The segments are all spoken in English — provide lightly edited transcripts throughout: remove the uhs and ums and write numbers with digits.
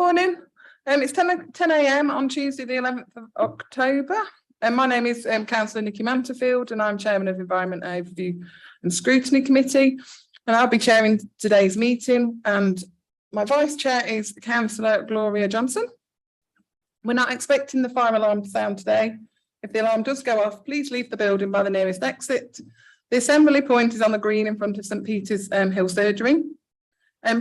Morning. It's 10 a.m. on Tuesday, the 11th of October. My name is Councillor Nikki Manterfield, and I'm Chairman of Environment Overview and Scrutiny Committee. And I'll be chairing today's meeting. And my Vice Chair is Councillor Gloria Johnson. We're not expecting the fire alarm to sound today. If the alarm does go off, please leave the building by the nearest exit. The assembly point is on the green in front of St Peter's Hill Surgery.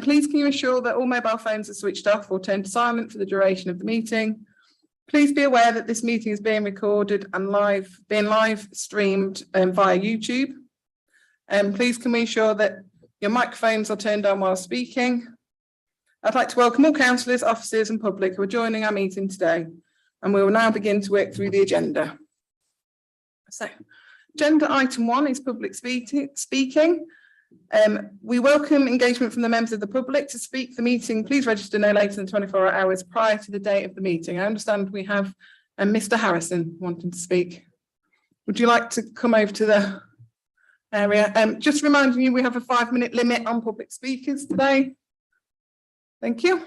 Please can you ensure that all mobile phones are switched off or turned to silent for the duration of the meeting. Please be aware that this meeting is being recorded and being live streamed via YouTube. Please can we ensure that your microphones are turned on while speaking. I'd like to welcome all councillors, officers and public who are joining our meeting today, and we will now begin to work through the agenda. So, agenda item 1 is public speaking. We welcome engagement from the members of the public. To speak the meeting, please register no later than 24 hours prior to the date of the meeting. I understand we have Mr. Harrison wanting to speak. Would you like to come over to the area? Just reminding you, we have a 5-minute limit on public speakers today. Thank you.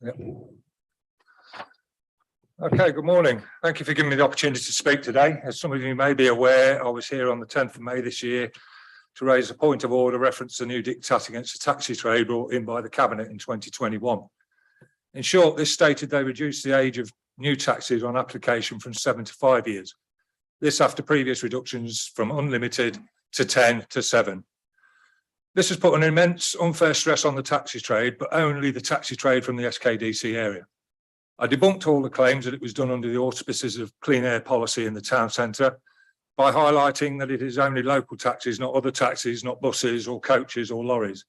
Yep. Okay, good morning. Thank you for giving me the opportunity to speak today. As some of you may be aware, I was here on the 10th of May this year to raise a point of order reference to the new diktat against the taxi trade brought in by the Cabinet in 2021. In short, this stated they reduced the age of new taxis on application from 7 to 5 years. This after previous reductions from unlimited to 10 to 7. This has put an immense unfair stress on the taxi trade, but only the taxi trade from the SKDC area. I debunked all the claims that it was done under the auspices of clean air policy in the town centre by highlighting that it is only local taxis, not other taxis, not buses or coaches or lorries.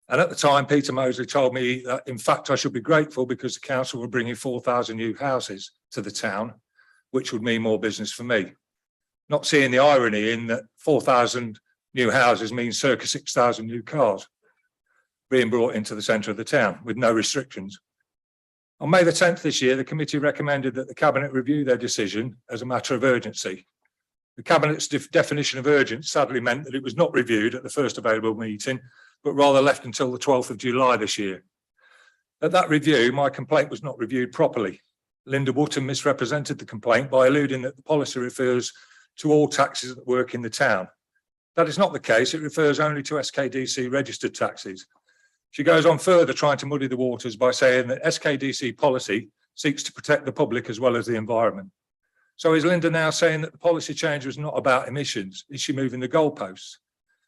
And at the time, Peter Mosley told me that, in fact, I should be grateful because the council were bringing 4,000 new houses to the town, which would mean more business for me. Not seeing the irony in that 4,000 new houses means circa 6,000 new cars being brought into the centre of the town with no restrictions. On May the 10th this year, the committee recommended that the Cabinet review their decision as a matter of urgency. The Cabinet's definition of urgent sadly meant that it was not reviewed at the first available meeting, but rather left until the 12th of July this year. At that review, my complaint was not reviewed properly. Linda Wootton misrepresented the complaint by alluding that the policy refers to all taxis that work in the town. That is not the case. It refers only to SKDC registered taxis. She goes on further trying to muddy the waters by saying that SKDC policy seeks to protect the public as well as the environment. So is Linda now saying that the policy change was not about emissions? Is she moving the goalposts?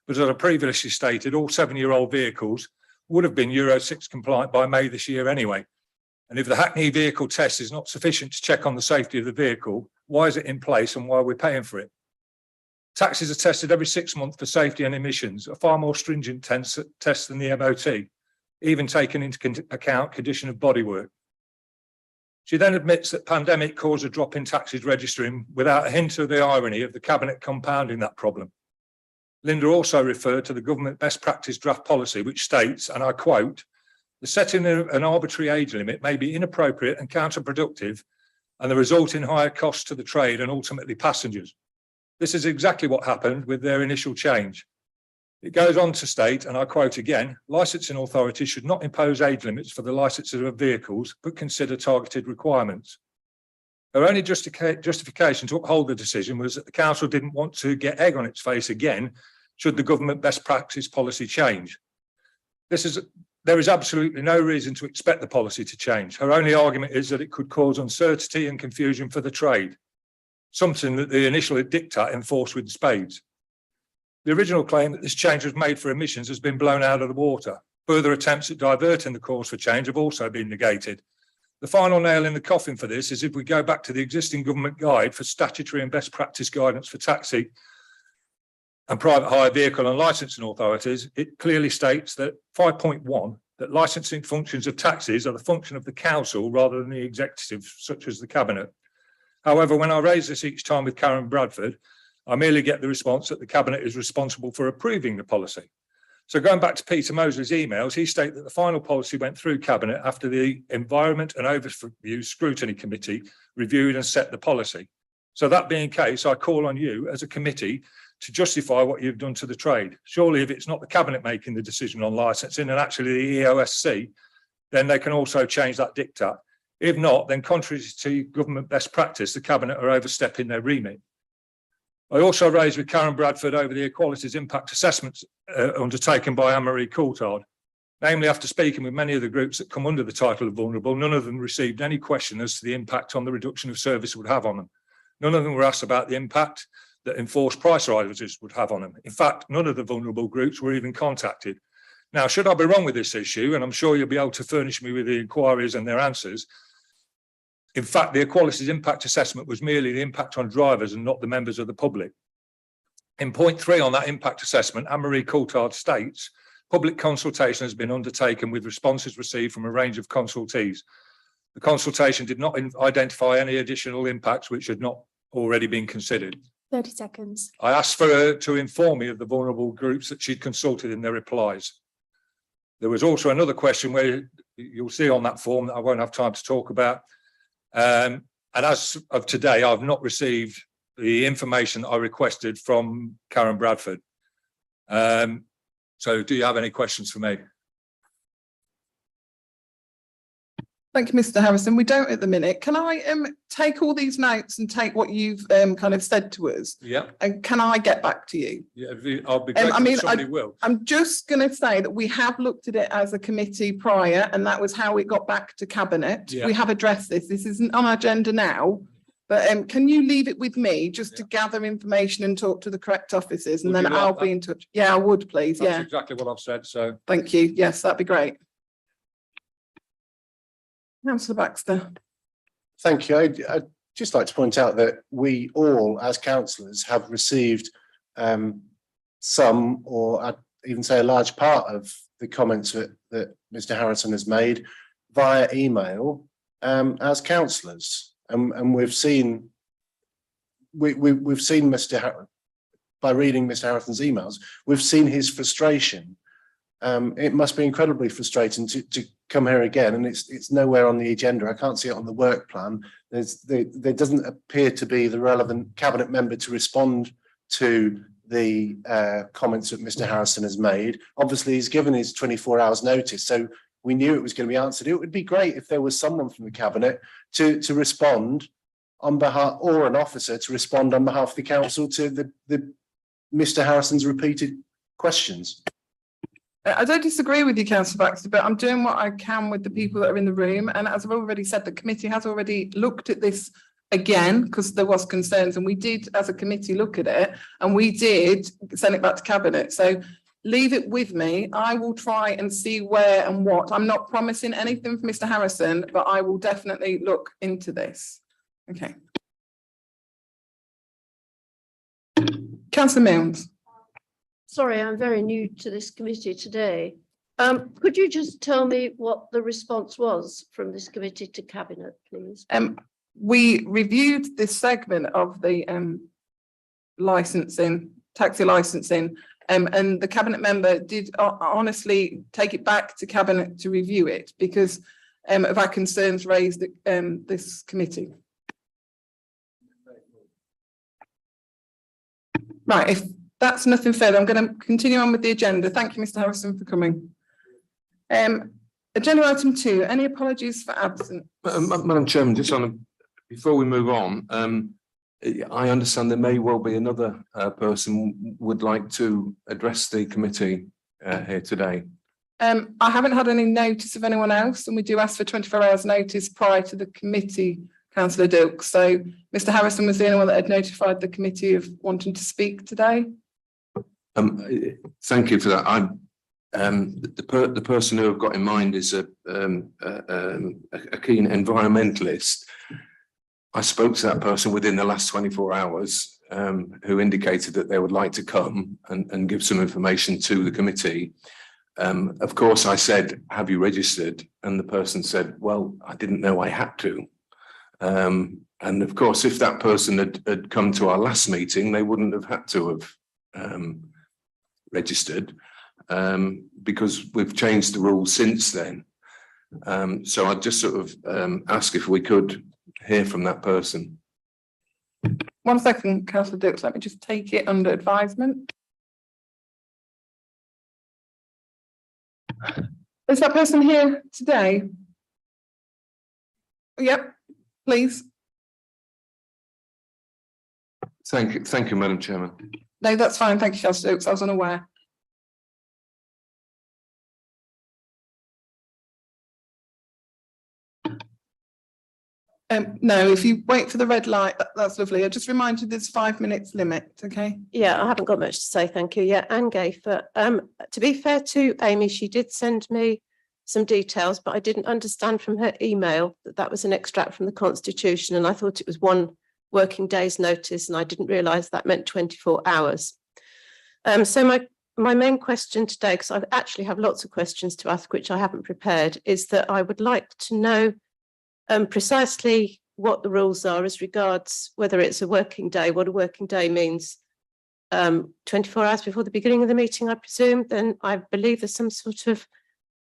But as I previously stated, all 7-year-old vehicles would have been Euro 6 compliant by May this year anyway. And if the Hackney vehicle test is not sufficient to check on the safety of the vehicle, why is it in place and why are we paying for it? Taxis are tested every 6 months for safety and emissions, a far more stringent test than the MOT, even taking into account condition of bodywork. She then admits that pandemic caused a drop in taxis registering without a hint of the irony of the Cabinet compounding that problem. Linda also referred to the government best practice draft policy, which states, and I quote, "The setting of an arbitrary age limit may be inappropriate and counterproductive and the result in higher costs to the trade and ultimately passengers." This is exactly what happened with their initial change. It goes on to state, and I quote again, "Licensing authorities should not impose age limits for the licensing of vehicles, but consider targeted requirements." Her only justification to uphold the decision was that the council didn't want to get egg on its face again should the government best practice policy change. There is absolutely no reason to expect the policy to change. Her only argument is that it could cause uncertainty and confusion for the trade, something that the initial diktat enforced with spades. The original claim that this change was made for emissions has been blown out of the water. Further attempts at diverting the cause for change have also been negated. The final nail in the coffin for this is if we go back to the existing government guide for statutory and best practice guidance for taxi and private hire vehicle and licensing authorities, it clearly states that 5.1, that licensing functions of taxis are the function of the council rather than the executive, such as the Cabinet. However, when I raise this each time with Karen Bradford, I merely get the response that the Cabinet is responsible for approving the policy. So going back to Peter Mosley's emails, he stated that the final policy went through Cabinet after the Environment and Overview Scrutiny Committee reviewed and set the policy. So that being the case, I call on you as a committee to justify what you've done to the trade. Surely if it's not the Cabinet making the decision on licensing and actually the EOSC, then they can also change that diktat. If not, then contrary to government best practice, the Cabinet are overstepping their remit. I also raised with Karen Bradford over the equalities impact assessments undertaken by Anne-Marie Coulthard. Namely, after speaking with many of the groups that come under the title of vulnerable, none of them received any question as to the impact on the reduction of service would have on them. None of them were asked about the impact that enforced price rises would have on them. In fact, none of the vulnerable groups were even contacted. Now, should I be wrong with this issue, and I'm sure you'll be able to furnish me with the inquiries and their answers, in fact, the equalities impact assessment was merely the impact on drivers and not the members of the public. In point 3 on that impact assessment, Anne-Marie Coulthard states, public consultation has been undertaken with responses received from a range of consultees. The consultation did not identify any additional impacts which had not already been considered. 30 seconds. I asked for her to inform me of the vulnerable groups that she'd consulted in their replies. There was also another question where you'll see on that form that I won't have time to talk about. And as of today, I've not received the information that I requested from Karen Bradford. So do you have any questions for me? Thank you, Mr. Harrison. We don't at the minute. Can I take all these notes and take what you've kind of said to us? Yeah. And can I get back to you? Yeah, I'll be grateful if somebody will. I'm just going to say that we have looked at it as a committee prior, and that was how it got back to Cabinet. Yeah. We have addressed this. This isn't on our agenda now, but can you leave it with me just to gather information and talk to the correct officers, and Would then you like I'll that? be in touch. Yeah, I would, please. That's Yeah. exactly what I've said. So Thank you. Yes, that'd be great. Councillor Baxter. Thank you. I'd just like to point out that we all, as councillors, have received some, or I'd even say a large part of the comments that Mr. Harrison has made via email as councillors, and we've seen Mr. By reading Mr. Harrison's emails, we've seen his frustration. It must be incredibly frustrating to come here again, and it's nowhere on the agenda. I can't see it on the work plan. There doesn't appear to be the relevant Cabinet member to respond to the comments that Mr. Harrison has made. Obviously, he's given his 24 hours notice, so we knew it was going to be answered. It would be great if there was someone from the Cabinet to respond on behalf, or an officer to respond on behalf of the council to the Mr. Harrison's repeated questions. I don't disagree with you, Councillor Baxter, but I'm doing what I can with the people that are in the room. And as I've already said, the committee has already looked at this again because there was concerns, and we did, as a committee, look at it, and we did send it back to Cabinet. So leave it with me. I will try and see where and what. I'm not promising anything for Mr. Harrison, but I will definitely look into this. Okay. Councillor Milnes. Sorry, I'm very new to this committee today. Could you just tell me what the response was from this committee to Cabinet, please? We reviewed this segment of the licensing, taxi licensing, and the Cabinet member did honestly take it back to Cabinet to review it because of our concerns raised at this committee. Right, if that's nothing further, I'm going to continue on with the agenda. Thank you, Mr. Harrison, for coming. Agenda item 2, any apologies for absence? Madam Chairman, just before we move on, I understand there may well be another person would like to address the committee here today. I haven't had any notice of anyone else, and we do ask for 24 hours notice prior to the committee, Councillor Dilks. So Mr. Harrison was the only one that had notified the committee of wanting to speak today. Thank you for that. The person who I've got in mind is a keen environmentalist. I spoke to that person within the last 24 hours, who indicated that they would like to come and give some information to the committee. Of course, I said, have you registered? And the person said, well, I didn't know I had to. And of course, if that person had come to our last meeting, they wouldn't have had to have registered, because we've changed the rules since then. So I'd just sort of ask if we could hear from that person. 1 second, Councillor Dix, let me just take it under advisement. Is that person here today? Yep, please. Thank you, Madam Chairman. No, that's fine. Thank you, Councillor Dix. I was unaware. No, if you wait for the red light, that's lovely. I just remind you there's 5 minutes limit, okay? Yeah, I haven't got much to say, thank you. Yeah, Anne gave, but to be fair to Amy, she did send me some details, but I didn't understand from her email that that was an extract from the Constitution, and I thought it was 1 working day's notice, and I didn't realise that meant 24 hours. So my main question today, because I actually have lots of questions to ask, which I haven't prepared, is that I would like to know precisely what the rules are as regards whether it's a working day, what a working day means. 24 hours before the beginning of the meeting, I presume. Then I believe there's some sort of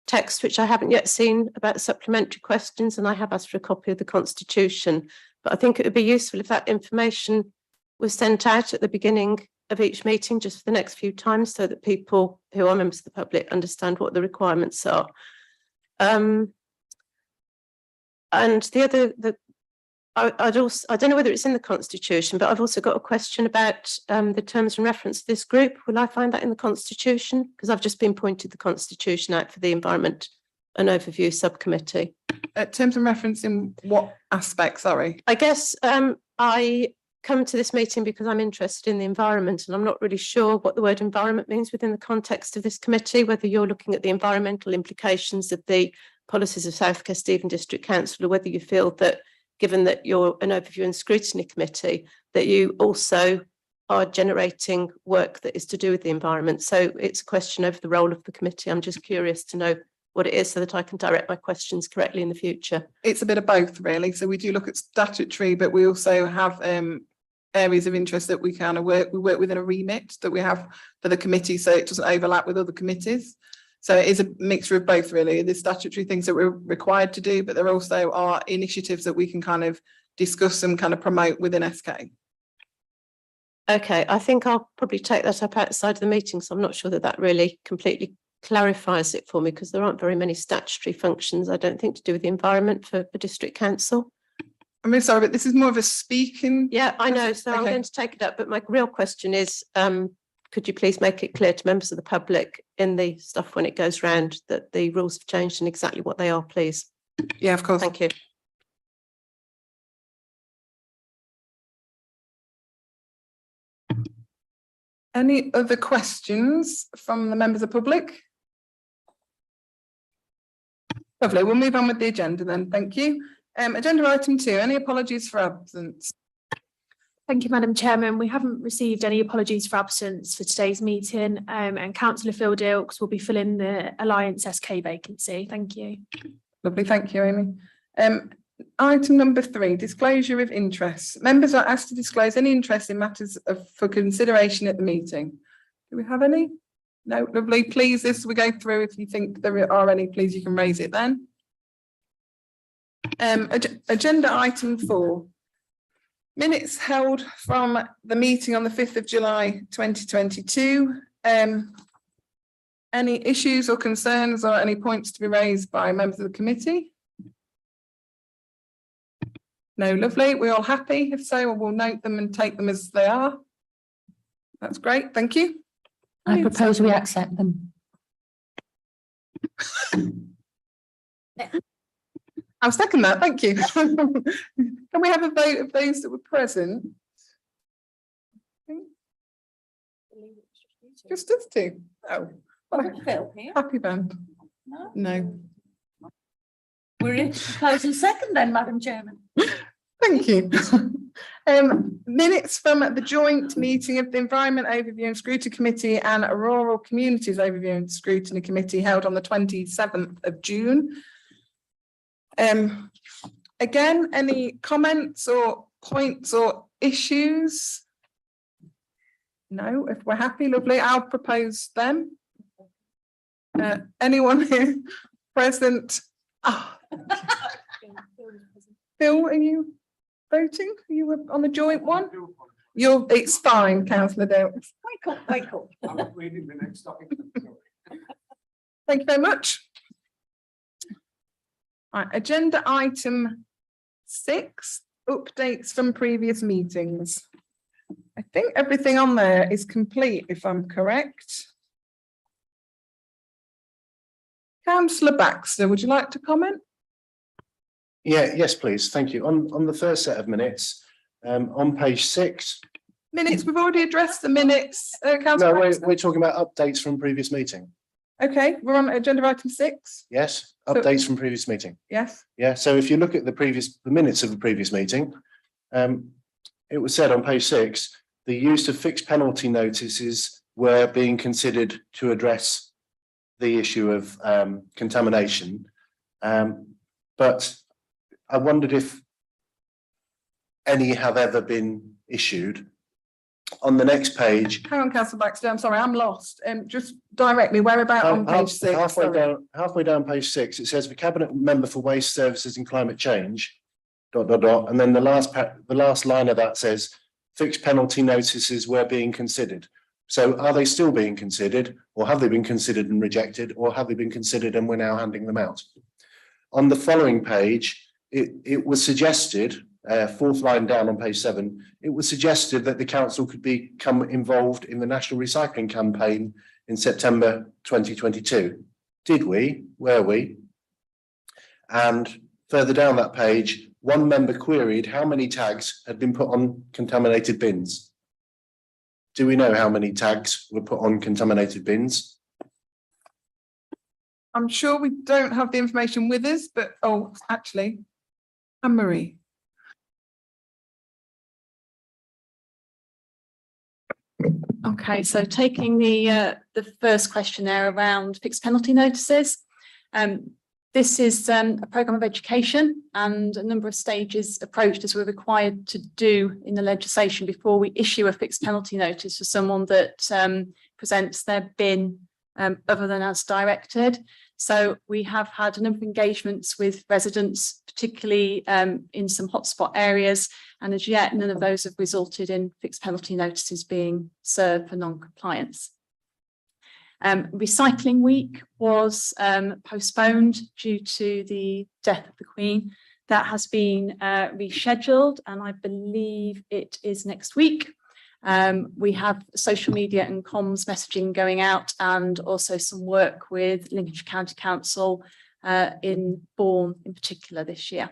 text which I haven't yet seen about supplementary questions, and I have asked for a copy of the Constitution. But I think it would be useful if that information was sent out at the beginning of each meeting, just for the next few times, so that people who are members of the public understand what the requirements are. And the other, I don't know whether it's in the Constitution, but I've also got a question about the terms and reference of this group. Will I find that in the Constitution? Because I've just been pointed the Constitution out for the Environment and Overview Subcommittee. Terms and reference in what aspect, sorry? I guess I come to this meeting because I'm interested in the environment, and I'm not really sure what the word environment means within the context of this committee, whether you're looking at the environmental implications of the policies of South Kesteven District Council, or whether you feel that, given that you're an Overview and Scrutiny Committee, that you also are generating work that is to do with the environment. So it's a question over the role of the committee. I'm just curious to know what it is so that I can direct my questions correctly in the future. It's a bit of both, really. So we do look at statutory, but we also have areas of interest that we kind of work within a remit that we have for the committee, so it doesn't overlap with other committees. So it is a mixture of both, really. There's statutory things that we're required to do, but there also are initiatives that we can kind of discuss and kind of promote within SK. Okay, I think I'll probably take that up outside of the meeting, so I'm not sure that that really completely clarifies it for me, because there aren't very many statutory functions, I don't think, to do with the environment for the district council. I'm really sorry, but this is more of a speaking. Yeah, I know, so I'm going to take it up, but my real question is, could you please make it clear to members of the public in the stuff when it goes round that the rules have changed and exactly what they are, please? Yeah, of course. Thank you. Any other questions from the members of the public? Lovely, we'll move on with the agenda then, thank you. Agenda item 2, any apologies for absence? Thank you, Madam Chairman. We haven't received any apologies for absence for today's meeting, and Councillor Phil Dilks will be filling the Alliance SK vacancy. Thank you. Lovely, thank you, Amy. Item number 3, disclosure of interest. Members are asked to disclose any interest in matters for consideration at the meeting. Do we have any? No, lovely. Please, as we go through, if you think there are any, please, you can raise it then. Agenda item 4. Minutes held from the meeting on the 5th of July 2022. Any issues or concerns or any points to be raised by members of the committee? No, lovely. We're all happy. If so, we'll note them and take them as they are. That's great. Thank you. I propose we accept them. I'll second that. Thank you. Can we have a vote of those that were present? Just us two. Oh, Phil here. happy band. No. We're in propose a second then, Madam Chairman. Thank you. Minutes from the joint meeting of the Environment Overview and Scrutiny Committee and Rural Communities Overview and Scrutiny Committee held on the 27th of June. Again, any comments or points or issues? No, if we're happy, lovely, I'll propose them. Anyone here present? Ah. Phil, are you voting? Are you on the joint one? It's fine, councillor Dilks. Michael. I'm reading the next topic. Thank you very much. Right, agenda item 6, updates from previous meetings. I think everything on there is complete, if I'm correct. Councillor Baxter, would you like to comment? Yes, please. Thank you. On the first set of minutes, on page 6. Minutes, we've already addressed the minutes. No, Councillor we're talking about updates from previous meeting. Okay, we're on agenda item 6. Yes, updates from previous meeting. Yes. Yeah, so if you look at the minutes of the previous meeting, it was said on page 6, the use of fixed penalty notices were being considered to address the issue of contamination. But I wondered if any have ever been issued. On the next page. Hang on, Councillor Baxter, I'm sorry, I'm lost. Just direct me, where about on page 6? Halfway down page 6, it says the Cabinet Member for Waste Services and Climate Change, ... And then the last line of that says fixed penalty notices were being considered. So are they still being considered, or have they been considered and rejected, or have they been considered and we're now handing them out? On the following page, it was suggested, fourth line down on page 7, it was suggested that the council could become involved in the National Recycling Campaign in September 2022. Did we? Were we? And further down that page, one member queried how many tags had been put on contaminated bins. Do we know how many tags were put on contaminated bins? I'm sure we don't have the information with us, but, oh, actually, Anne-Marie. Okay, so taking the first question there around fixed penalty notices, this is a programme of education and a number of stages approached as we're required to do in the legislation before we issue a fixed penalty notice for someone that presents their bin other than as directed. So we have had a number of engagements with residents, particularly in some hotspot areas, and as yet none of those have resulted in fixed penalty notices being served for non-compliance. Recycling Week was postponed due to the death of the Queen. That has been rescheduled, and I believe it is next week. We have social media and comms messaging going out, and also some work with Lincolnshire County Council in Bourne in particular this year.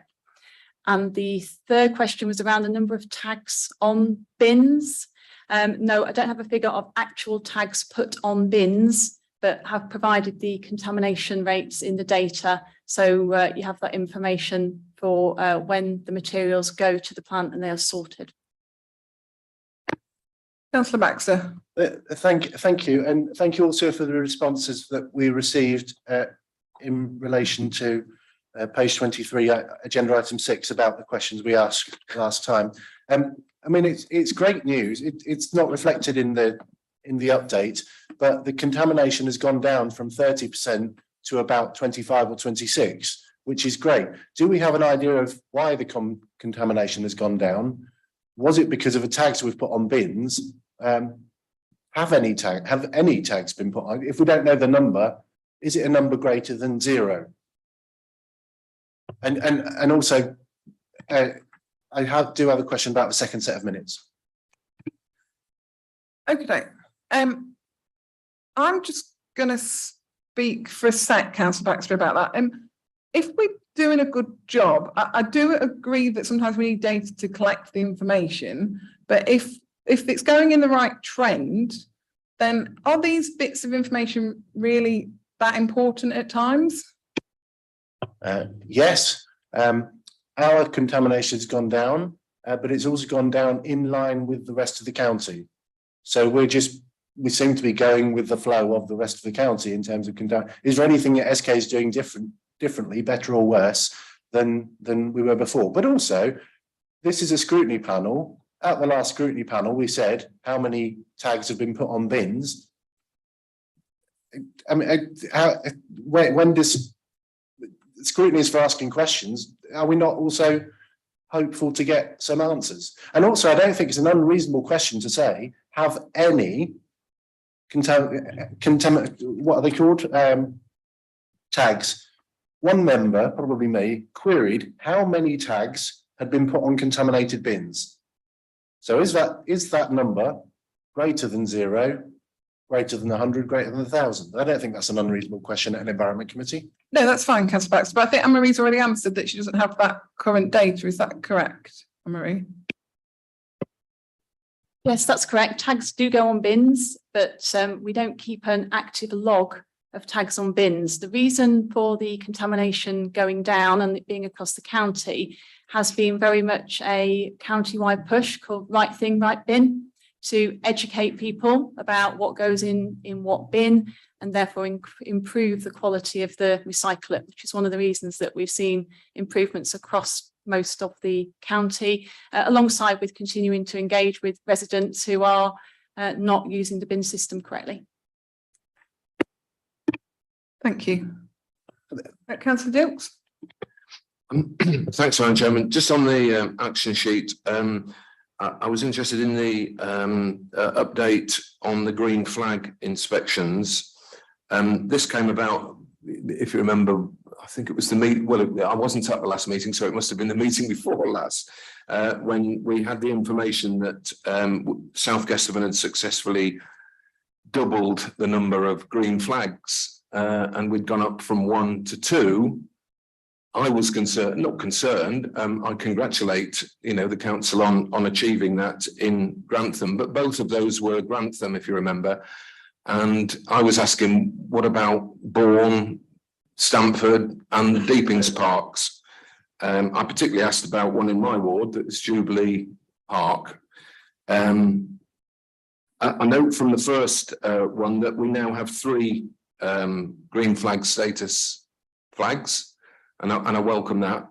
And the third question was around the number of tags on bins. No, I don't have a figure of actual tags put on bins, but have provided the contamination rates in the data. So you have that information for when the materials go to the plant and they are sorted. Councillor Baxter. Thank you. And thank you also for the responses that we received in relation to page 23, agenda item 6, about the questions we asked last time. I mean, it's great news. It's not reflected in the update, but the contamination has gone down from 30% to about 25 or 26, which is great. Do we have an idea of why the contamination has gone down? Was it because of the tags we've put on bins? Have any tags been put on? If we don't know the number, is it a number greater than 0? And also, I do have a question about the second set of minutes. Okay. I'm just going to speak for a sec, Councillor Baxter, about that. If we're doing a good job, I do agree that sometimes we need data to collect the information, but if it's going in the right trend, then are these bits of information really that important at times? Yes, our contamination has gone down, but it's also gone down in line with the rest of the county. So we seem to be going with the flow of the rest of the county in terms of contamination. Is there anything that SK is doing differently, better or worse? than we were before. But also, this is a scrutiny panel. At the last scrutiny panel, we said how many tags have been put on bins. I mean, when this scrutiny is for asking questions, are we not also hopeful to get some answers? And also, I don't think it's an unreasonable question to say, have any what are they called? Tags. One member, probably me, queried how many tags had been put on contaminated bins. So is that number greater than 0, greater than 100, greater than 1,000? I don't think that's an unreasonable question at an Environment Committee. No, that's fine, Councillor Baxter, but I think Anne-Marie's already answered that she doesn't have that current data. Is that correct, Anne-Marie? Yes, that's correct. Tags do go on bins, but we don't keep an active log of tags on bins. The reason for the contamination going down and it being across the county has been very much a county-wide push called Right Thing, Right Bin, to educate people about what goes in what bin, and therefore improve the quality of the recyclate, which is one of the reasons that we've seen improvements across most of the county, alongside with continuing to engage with residents who are not using the bin system correctly. Thank you. Councillor Dilks. Thanks, Madam Chairman. Just on the action sheet, I was interested in the update on the green flag inspections. This came about, if you remember, I think it was the meeting. Well, I wasn't at the last meeting, so it must have been the meeting before last, when we had the information that South Kesteven had successfully doubled the number of green flags, and we'd gone up from 1 to 2. I was concerned, not concerned. I congratulate, the council on achieving that in Grantham, but both of those were Grantham, if you remember. And I was asking, what about Bourne, Stamford, and the Deepings Parks? I particularly asked about one in my ward, that's Jubilee Park. I note from the first one that we now have 3 green flag status flags. And I welcome that.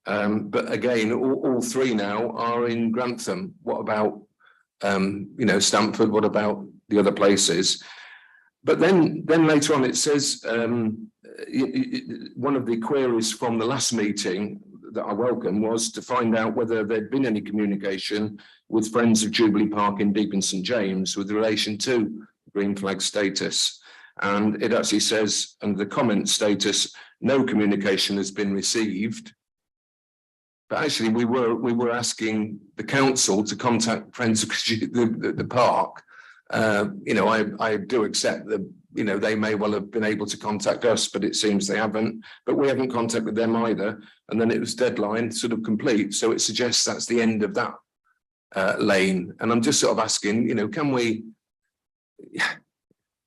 But again, all 3 now are in Grantham. What about, Stamford? What about the other places? But then later on, it says one of the queries from the last meeting that I welcome was to find out whether there'd been any communication with Friends of Jubilee Park in Deep and St James with relation to green flag status. And it actually says, under the comment status, no communication has been received. But actually, we were asking the council to contact Friends of the park. I do accept that they may well have been able to contact us, but it seems they haven't. But we haven't contacted them either. And then it was deadline sort of complete. So it suggests that's the end of that lane. And I'm just sort of asking, can we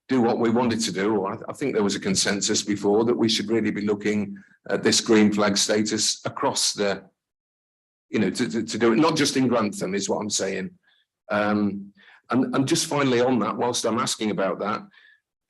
do what we wanted to do? Or I think there was a consensus before that we should really be looking at this green flag status across the, to do it, not just in Grantham is what I'm saying. And just finally on that, whilst I'm asking about that,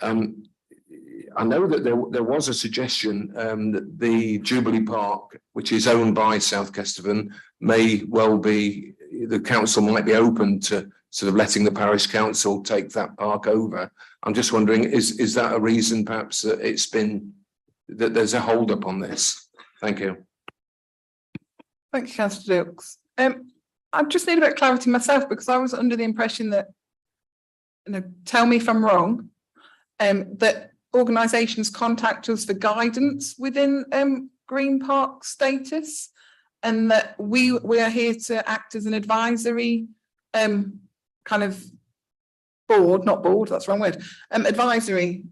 I know that there was a suggestion that the Jubilee Park, which is owned by South Kesteven, may well be, the council might be open to sort of letting the parish council take that park over. I'm just wondering, is that a reason perhaps that that there's a hold up on this? Thank you. Thank you, Councillor Dilks. I just need a bit of clarity myself, because I was under the impression that, tell me if I'm wrong, that organisations contact us for guidance within Green Park status, and that we are here to act as an advisory kind of board, not board, that's the wrong word, advisory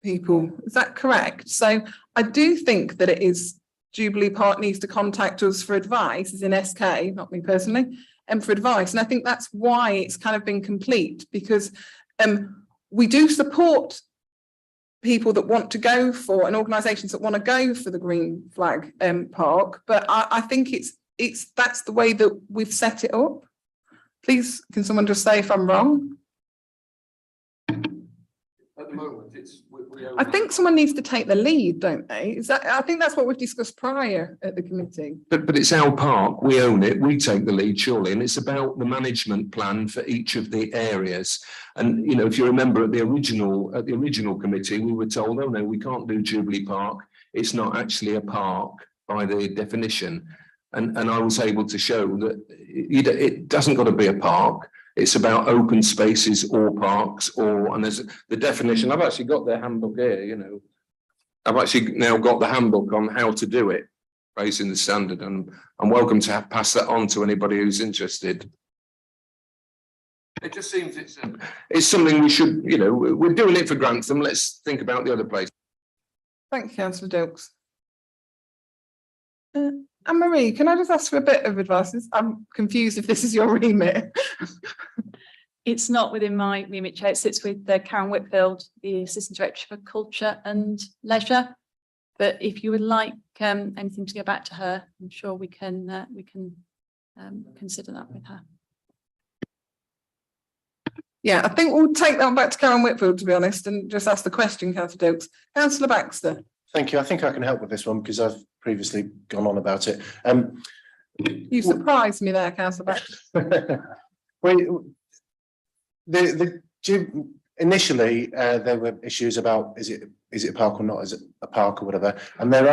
people. Is that correct? So I do think that it is Jubilee Park needs to contact us for advice, as in SK, not me personally, and for advice. And I think that's why it's kind of been complete, because we do support people that want to go for, and organisations that want to go for the green flag park, but I think that's the way that we've set it up. Please, can someone just say if I'm wrong? At the moment, it's. I think someone needs to take the lead, don't they? Is that, I think that's what we've discussed prior at the committee. But it's our park, we own it, we take the lead surely, and it's about the management plan for each of the areas. And, you know, if you remember at the original committee, we were told, oh no, we can't do Jubilee Park. It's not actually a park by the definition. And I was able to show that it doesn't got to be a park. It's about open spaces or parks and there's the definition. I've actually got their handbook here, you know. I've actually now got the handbook on how to do it, raising the standard, and I'm welcome to pass that on to anybody who's interested. It just seems it's something we should, you know, we're doing it for Grantham. Let's think about the other place. Thank you, Councillor Dilks. Anne-Marie, can I just ask for a bit of advice? I'm confused if this is your remit. It's not within my remit, Chair. It sits with Karen Whitfield, the Assistant Director for Culture and Leisure. But if you would like anything to go back to her, I'm sure we can consider that with her. Yeah, I think we'll take that back to Karen Whitfield, to be honest, and just ask the question, Councillor Dilks. Councillor Baxter. Thank you. I think I can help with this one because I've previously gone on about it. You surprised me there, Councillor Baxter. Initially, there were issues about is it a park or not? Is it a park or whatever? And there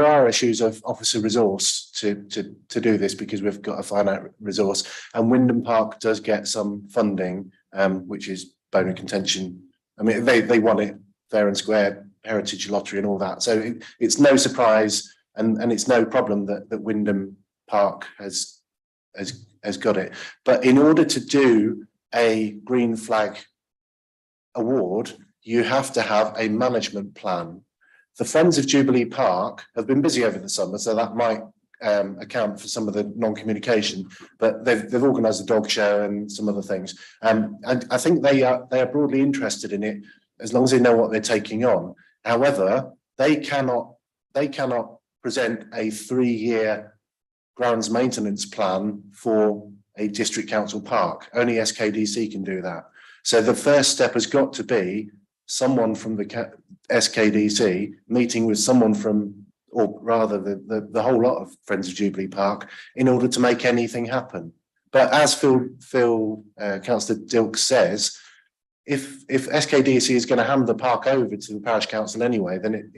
are issues of officer resource to do this because we've got a finite resource. And Wyndham Park does get some funding, which is bone and contention. I mean, they won it fair and square, heritage lottery and all that. So it's no surprise and it's no problem that Wyndham Park has got it. But in order to do a green flag award, you have to have a management plan. The Friends of Jubilee Park have been busy over the summer, so that might account for some of the non-communication, but they've organised a dog show and some other things. And I think they are broadly interested in it as long as they know what they're taking on. However, they cannot present a 3-year grounds maintenance plan for a district council park. Only SKDC can do that. So the first step has got to be someone from the SKDC meeting with someone from, or rather the whole lot of Friends of Jubilee Park in order to make anything happen. But as Councillor Dilks says, if SKDC is going to hand the park over to the parish council anyway, then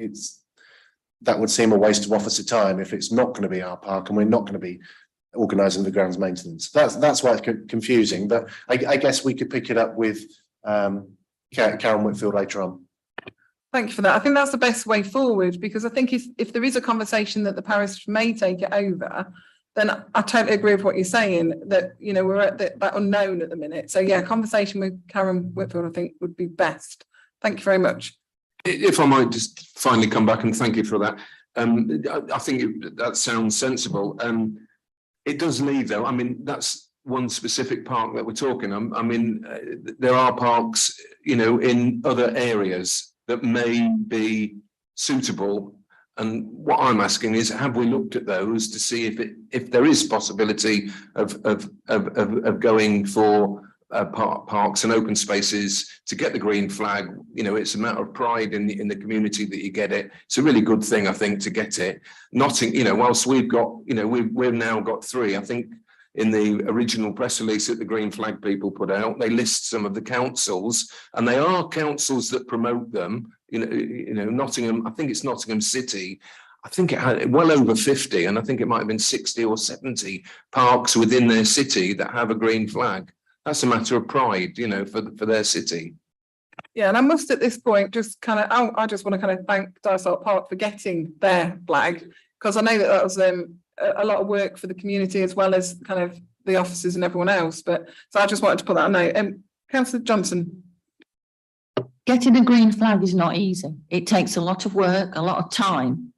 that would seem a waste of officer time if it's not going to be our park and we're not going to be organising the grounds maintenance. That's why it's confusing, but I guess we could pick it up with Karen Whitfield later on. Thank you for that. I think that's the best way forward, because I think if there is a conversation that the parish may take it over, then I totally agree with what you're saying, that, you know, we're at that unknown at the minute. So yeah, conversation with Karen Whitfield, I think, would be best. Thank you very much. If I might just finally come back and thank you for that. I think that sounds sensible. It does leave though. I mean, that's one specific park that we're talking. I mean, there are parks, you know, in other areas that may be suitable. And what I'm asking is, have we looked at those to see if there is possibility of going for parks and open spaces to get the green flag? You know, it's a matter of pride in the community that you get it. It's a really good thing, I think, to get it. Notting, you know, whilst we've got, you know, we've now got 3. I think in the original press release that the green flag people put out, they list some of the councils, and they are councils that promote them. You know, Nottingham, I think it's Nottingham City. I think it had well over 50, and I think it might have been 60 or 70 parks within their city that have a green flag. That's a matter of pride, you know, for their city. Yeah, and I must at this point just kind of, I just want to kind of thank Dysart Park for getting their flag, because I know that was a lot of work for the community as well as kind of the officers and everyone else. But so I just wanted to put that on note. Councillor Johnson. Getting a green flag is not easy. It takes a lot of work, a lot of time.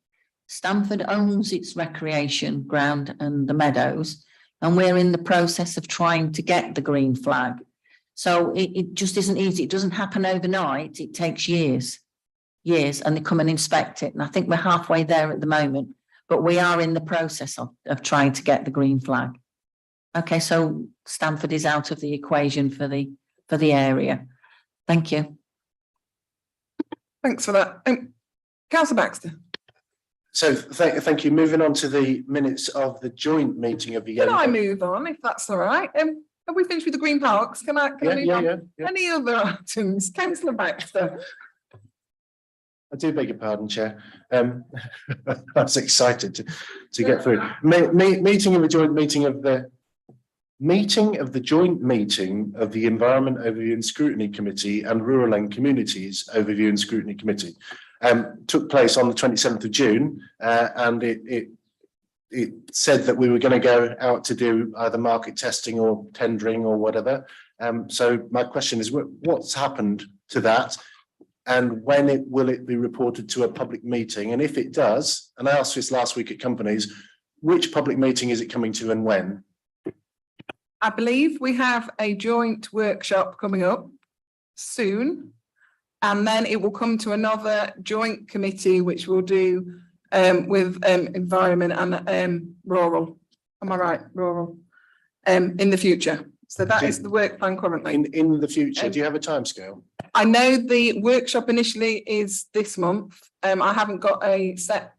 Stamford owns its recreation ground and the meadows, and we're in the process of trying to get the green flag. So it just isn't easy. It doesn't happen overnight. It takes years, and they come and inspect it. And I think we're halfway there at the moment, but we are in the process of trying to get the green flag. Okay, so Stamford is out of the equation for the area. Thank you. Thanks for that. Councillor Baxter. So thank you. Moving on to the minutes of the joint meeting of the. Can I move on if that's all right? Have we finished with the Green Parks? Can I move on? Yeah. Any other items? Councillor Baxter. I do beg your pardon, Chair. I was excited to get through. Meeting of the joint meeting of the joint meeting of the Environment Overview and Scrutiny Committee and Rural and Communities Overview and Scrutiny Committee took place on the 27th of June, and it said that we were going to go out to do either market testing or tendering or whatever. So my question is, what's happened to that? And when will it be reported to a public meeting? And if it does, and I asked this last week at companies, which public meeting is it coming to and when? I believe we have a joint workshop coming up soon. And then it will come to another joint committee, which we'll do with environment and rural. Am I right? Rural. In the future. So that is the work plan currently. In the future, do you have a timescale? I know the workshop initially is this month. I haven't got a set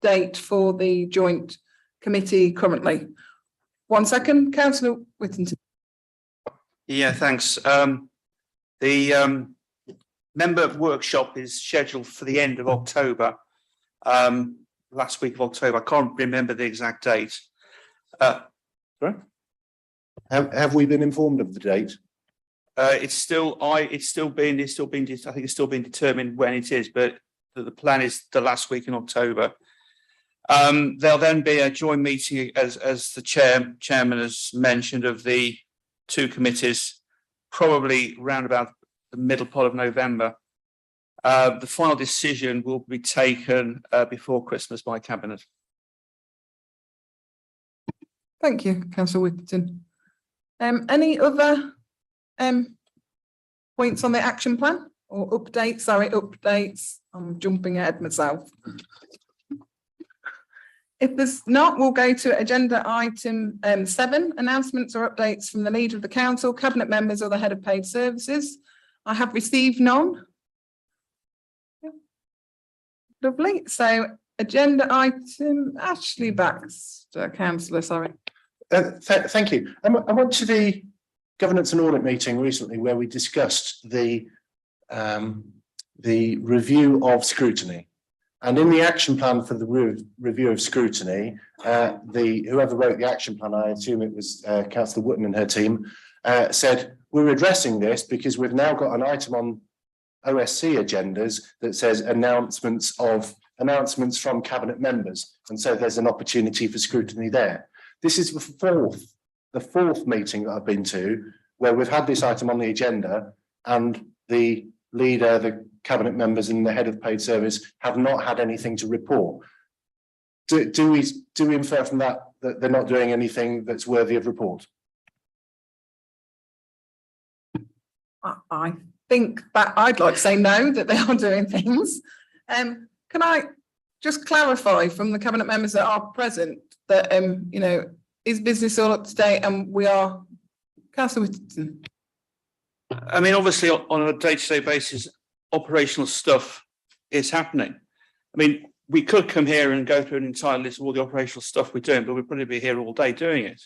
date for the joint committee currently. 1 second, Councillor Whittington. Yeah, thanks. The member workshop is scheduled for the end of October, last week of October. I can't remember the exact date. Sorry? Have we been informed of the date? It's still being determined when it is, but the plan is the last week in October. There'll then be a joint meeting, as the chairman has mentioned, of the two committees, probably round about the middle part of November. The final decision will be taken before Christmas by Cabinet. Thank you, Councillor Whittington. Any other points on the action plan or updates? Sorry, updates. I'm jumping ahead myself. If there's not, we'll go to agenda item 7, announcements or updates from the Leader of the Council, Cabinet members or the Head of Paid Services. I have received none. Yeah. Lovely. So agenda item, Ashley Baxter, Councillor, sorry. Thank you. I went to the governance and audit meeting recently where we discussed the review of scrutiny. And in the action plan for the review of scrutiny, whoever wrote the action plan, I assume it was Councillor Wootton and her team, said, we're addressing this because we've now got an item on OSC agendas that says announcements from Cabinet members. And so there's an opportunity for scrutiny there. This is the fourth meeting that I've been to where we've had this item on the agenda and the leader, the Cabinet members and the Head of Paid Service have not had anything to report. Do we infer from that they're not doing anything that's worthy of report? I think that I'd like to say no, that they are doing things. Can I just clarify from the Cabinet members that are present that, is business all up to date and we are, Councillor Whittington? I mean, obviously on a day-to-day basis, operational stuff is happening. I mean, we could come here and go through an entire list of all the operational stuff we're doing, but we'd probably be here all day doing it.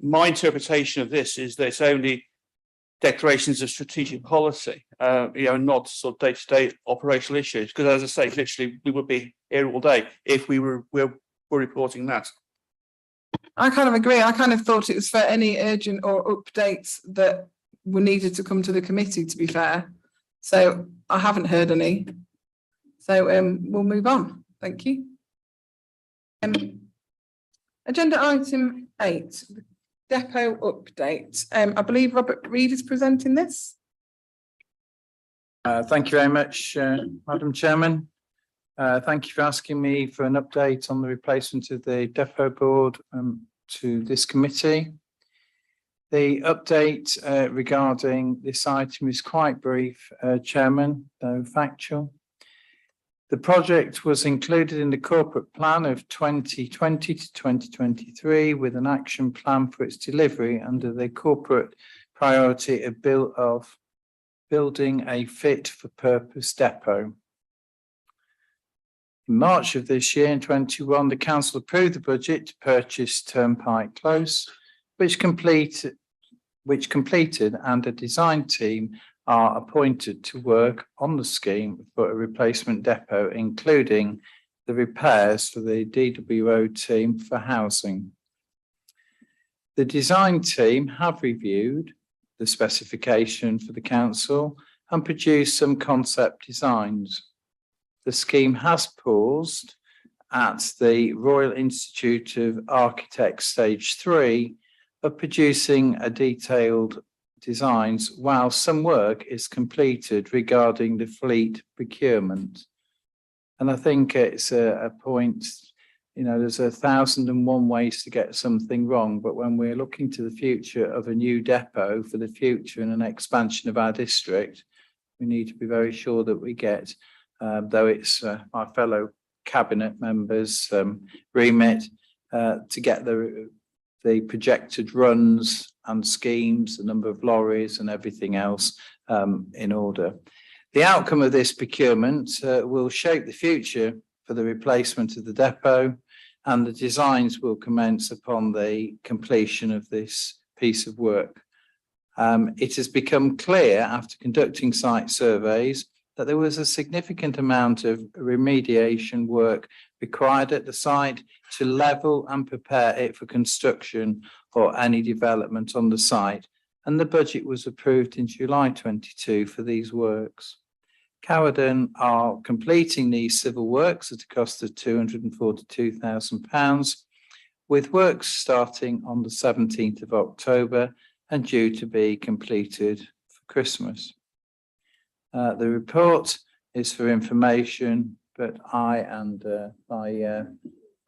My interpretation of this is that it's only declarations of strategic policy, not sort of day-to-day operational issues. Because as I say, literally, we would be here all day if we were reporting that. I kind of agree. I kind of thought it was for any urgent or updates that were needed to come to the committee, to be fair. So I haven't heard any. So we'll move on. Thank you. Agenda item 8, the depot update. I believe Robert Reid is presenting this. Thank you very much, Madam Chairman. Thank you for asking me for an update on the replacement of the depot board to this committee. The update regarding this item is quite brief, Chairman, though factual. The project was included in the corporate plan of 2020 to 2023 with an action plan for its delivery under the corporate priority of building a fit for purpose depot. In March of this year, in 21, the council approved the budget to purchase Turnpike Close, which completed and a design team are appointed to work on the scheme for a replacement depot, including the repairs for the DWO team for housing. The design team have reviewed the specification for the council and produced some concept designs. The scheme has paused at the Royal Institute of Architects Stage 3 of producing a detailed designs while some work is completed regarding the fleet procurement. And I think it's a point, you know, there's 1,001 ways to get something wrong, but when we're looking to the future of a new depot for the future and an expansion of our district, we need to be very sure that we get, though it's my fellow cabinet members' remit, to get the projected runs and schemes, the number of lorries and everything else in order. The outcome of this procurement will shape the future for the replacement of the depot, and the designs will commence upon the completion of this piece of work. It has become clear after conducting site surveys that there was a significant amount of remediation work required at the site to level and prepare it for construction or any development on the site, and the budget was approved in July 22 for these works. Cowardin are completing these civil works at a cost of £242,000, with works starting on the 17th of October and due to be completed for Christmas. The report is for information, but I and my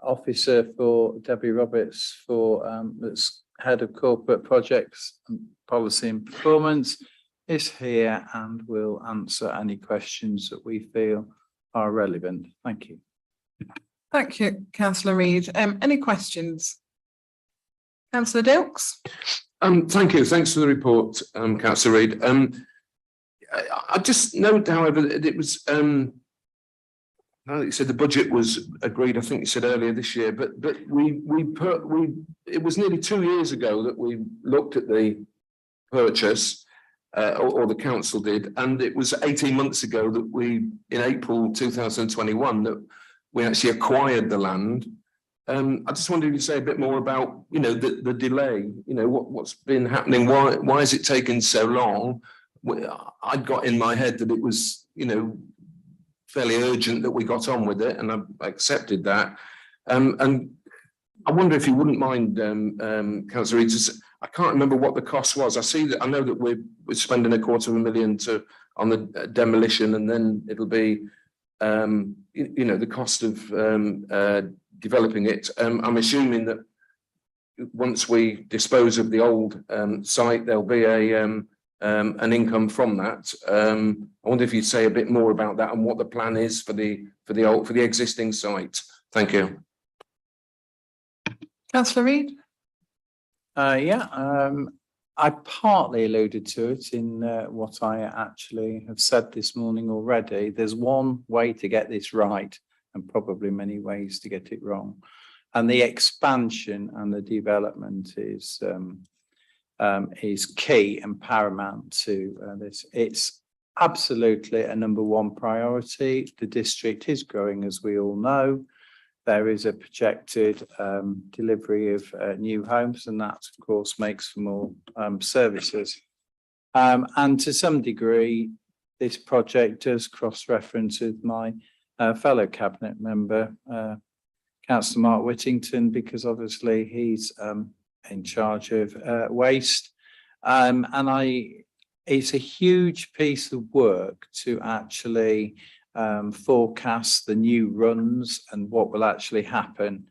officer for Debbie Roberts, for that's head of corporate projects and policy and performance, is here and will answer any questions that we feel are relevant. Thank you. Thank you, Councillor Reid. Any questions? Councillor Dilks? Thank you. Thanks for the report, Councillor Reid. I just note, however, that it was, I think you said the budget was agreed, I think you said earlier this year, but it was nearly 2 years ago that we looked at the purchase, or the council did, and it was 18 months ago that in April 2021, that we actually acquired the land. I just wondered if you could say a bit more about, you know, the delay, you know, what's been happening, why has it taken so long? I got in my head that it was, you know, fairly urgent that we got on with it, and I accepted that. And I wonder if you wouldn't mind, Councillor Reid, I can't remember what the cost was. I know that we're spending £250,000 on the demolition, and then it'll be, you know, the cost of developing it. I'm assuming that once we dispose of the old site, there'll be an income from that. I wonder if you'd say a bit more about that and what the plan is for the existing site. Thank you. Councillor Reid? I partly alluded to it in what I actually have said this morning already. There's one way to get this right and probably many ways to get it wrong. And the expansion and the development is key and paramount to this. It's absolutely a number one priority. The district is growing, as we all know. There is a projected delivery of new homes, and that, of course, makes for more services. And to some degree, this project does cross-reference with my fellow cabinet member, Councillor Mark Whittington, because obviously he's in charge of waste. And it's a huge piece of work to actually forecast the new runs and what will actually happen.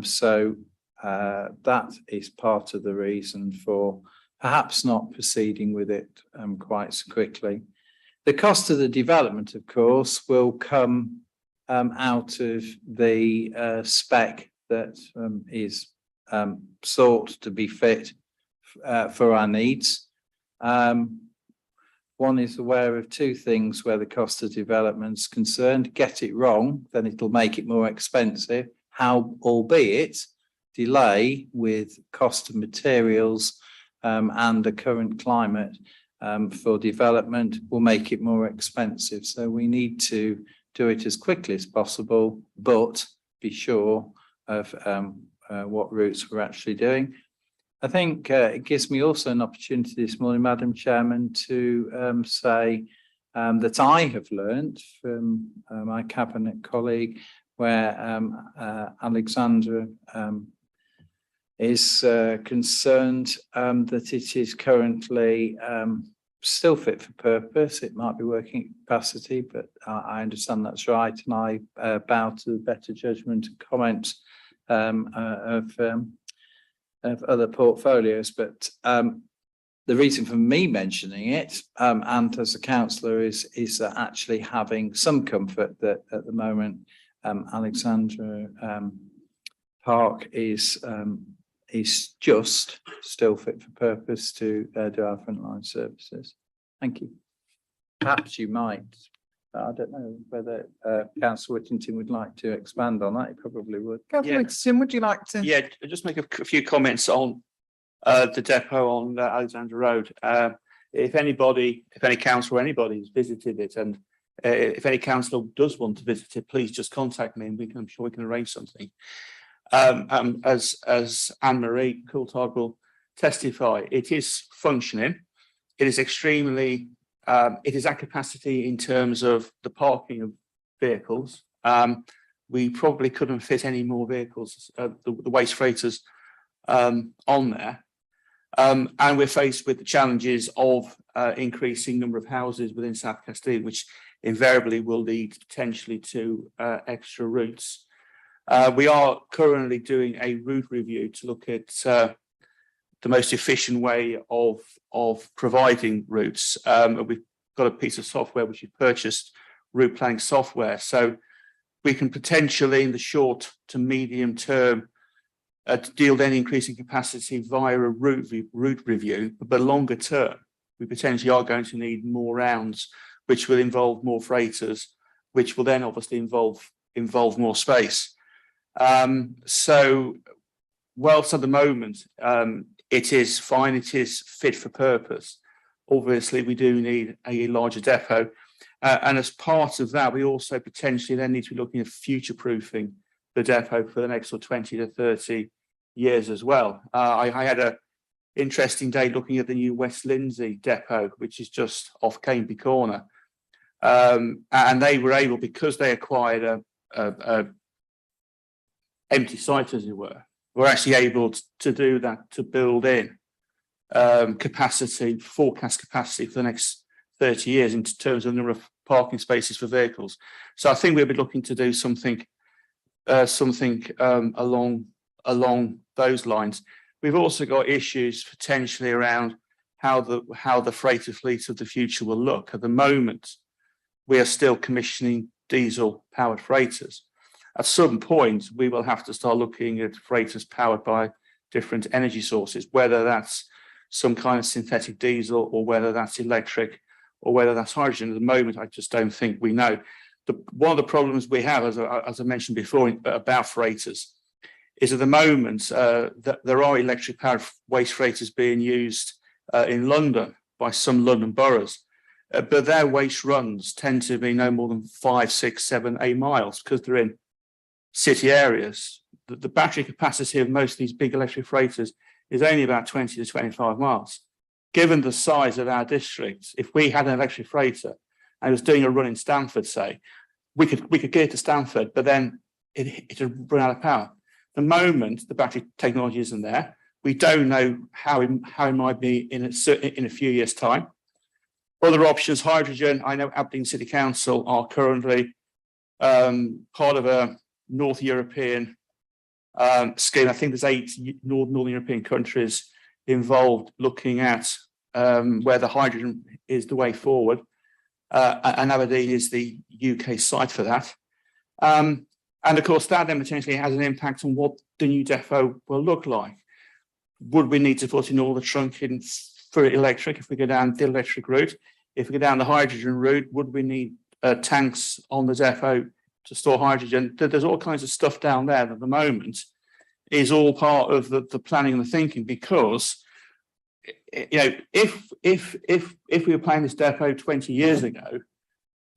So that is part of the reason for perhaps not proceeding with it quite so quickly. The cost of the development, of course, will come out of the spec that is sought to be fit for our needs. one is aware of two things where the cost of development's concerned. Get it wrong, then it'll make it more expensive. How, albeit delay with cost of materials and the current climate for development will make it more expensive. So we need to do it as quickly as possible, but be sure of what routes we're actually doing. I think it gives me also an opportunity this morning, Madam Chairman, to say that I have learned from my cabinet colleague where Alexandra is concerned that it is currently still fit for purpose. It might be working at capacity, but I understand that's right, and I bow to the better judgment and comments of other portfolios. But the reason for me mentioning it, and as a councillor, is that actually having some comfort that at the moment Alexandra Park is just still fit for purpose to do our frontline services. Thank you. Perhaps you might, I don't know whether Councillor Whittington would like to expand on that. He probably would. Councillor Whittington, would you like to? Yeah, just make a few comments on the depot on Alexandra Road. If any council or anybody has visited it, and if any councillor does want to visit it, please just contact me, and I'm sure we can arrange something. As Anne-Marie Coulthard will testify, it is functioning. It is extremely. It is at capacity in terms of the parking of vehicles. We probably couldn't fit any more vehicles, the waste freighters, on there. And we're faced with the challenges of increasing number of houses within South Castile, which invariably will lead potentially to extra routes. We are currently doing a route review to look at the most efficient way of providing routes. We've got a piece of software which we purchased, route planning software, so we can potentially in the short to medium term deal with any increasing capacity via a route review, but longer term we potentially are going to need more rounds, which will involve more freighters, which will then obviously involve more space. So whilst at the moment it is fine, it is fit for purpose, obviously we do need a larger depot, and as part of that we also potentially then need to be looking at future proofing the depot for the next 20 to 30 years as well. I had an interesting day looking at the new West Lindsey depot, which is just off Caneby Corner, and they were able, because they acquired a empty site as it were actually able to do that, to build in forecast capacity for the next 30 years in terms of the number of parking spaces for vehicles. So I think we'll be looking to do something along those lines. We've also got issues potentially around how the freighter fleet of the future will look. At the moment, we are still commissioning diesel powered freighters. At some point, we will have to start looking at freighters powered by different energy sources, whether that's some kind of synthetic diesel or whether that's electric or whether that's hydrogen. At the moment, I just don't think we know. One of the problems we have, as I mentioned before, about freighters is at the moment that there are electric powered waste freighters being used in London by some London boroughs, but their waste runs tend to be no more than 5, 6, 7, 8 miles because they're in city areas. The battery capacity of most of these big electric freighters is only about 20 to 25 miles. Given the size of our district, if we had an electric freighter and it was doing a run in Stamford, say, we could get it to Stamford, but then it would run out of power. At the moment, the battery technology isn't there. We don't know how it might be in a few years' time. Other options, hydrogen. I know Aberdeen City Council are currently part of a North European scheme. I think there's 8 Northern European countries involved looking at where the hydrogen is the way forward, and Aberdeen is the UK site for that. And of course, that then potentially has an impact on what the new depot will look like. Would we need to put in all the trunk in for electric if we go down the electric route? if we go down the hydrogen route, would we need tanks on the depot to store hydrogen? There's all kinds of stuff down there that at the moment is all part of the planning and the thinking, because if we were planning this depot 20 years ago,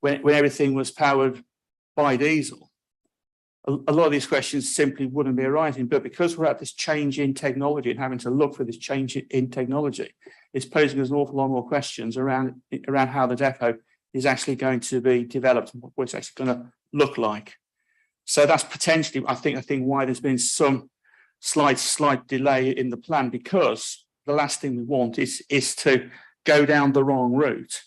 when everything was powered by diesel, a lot of these questions simply wouldn't be arising. But because we're at this change in technology and having to look for this change in technology, it's posing us an awful lot more questions around how the depot is actually going to be developed and what it's actually going to look like. So that's potentially, I think why there's been some slight delay in the plan, because the last thing we want is to go down the wrong route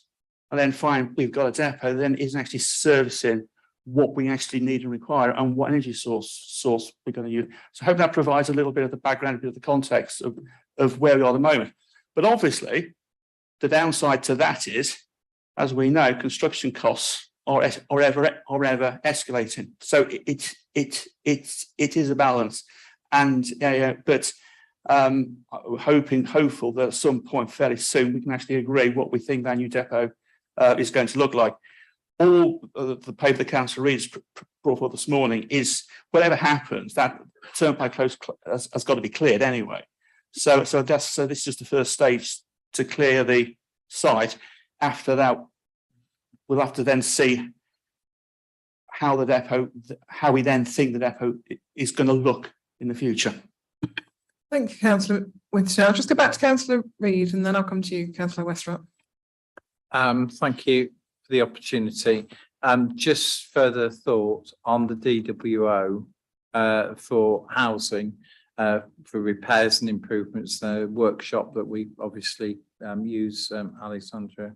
and then find we've got a depot that then isn't actually servicing what we actually need and require and what energy source we're going to use. So I hope that provides a little bit of the background, a bit of the context of where we are at the moment. But obviously, the downside to that is, as we know, construction costs are ever escalating. So it is a balance, and but hopeful that at some point fairly soon we can actually agree what we think that new depot is going to look like. All the paper the council reads brought forth this morning is whatever happens, that turnpike close has got to be cleared anyway. So this is just the first stage to clear the site. After that, we'll have to then see how we then think the depot is going to look in the future. Thank you, Councillor Whittington. I'll just go back to Councillor Reid and then I'll come to you, Councillor Westrop. Thank you for the opportunity. Just further thought on the DWO for housing, for repairs and improvements, the workshop that we obviously use Alexandra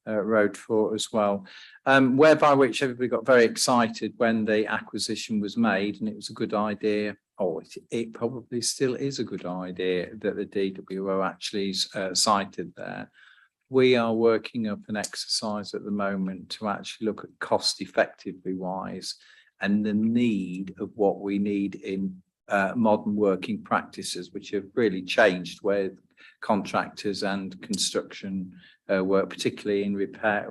Road for as well, whereby which everybody got very excited when the acquisition was made, and it was a good idea. Oh, it probably still is a good idea that the DWO actually is cited there. We are working up an exercise at the moment to actually look at cost effectively wise and the need of what we need in modern working practices, which have really changed where contractors and construction work, particularly in repair,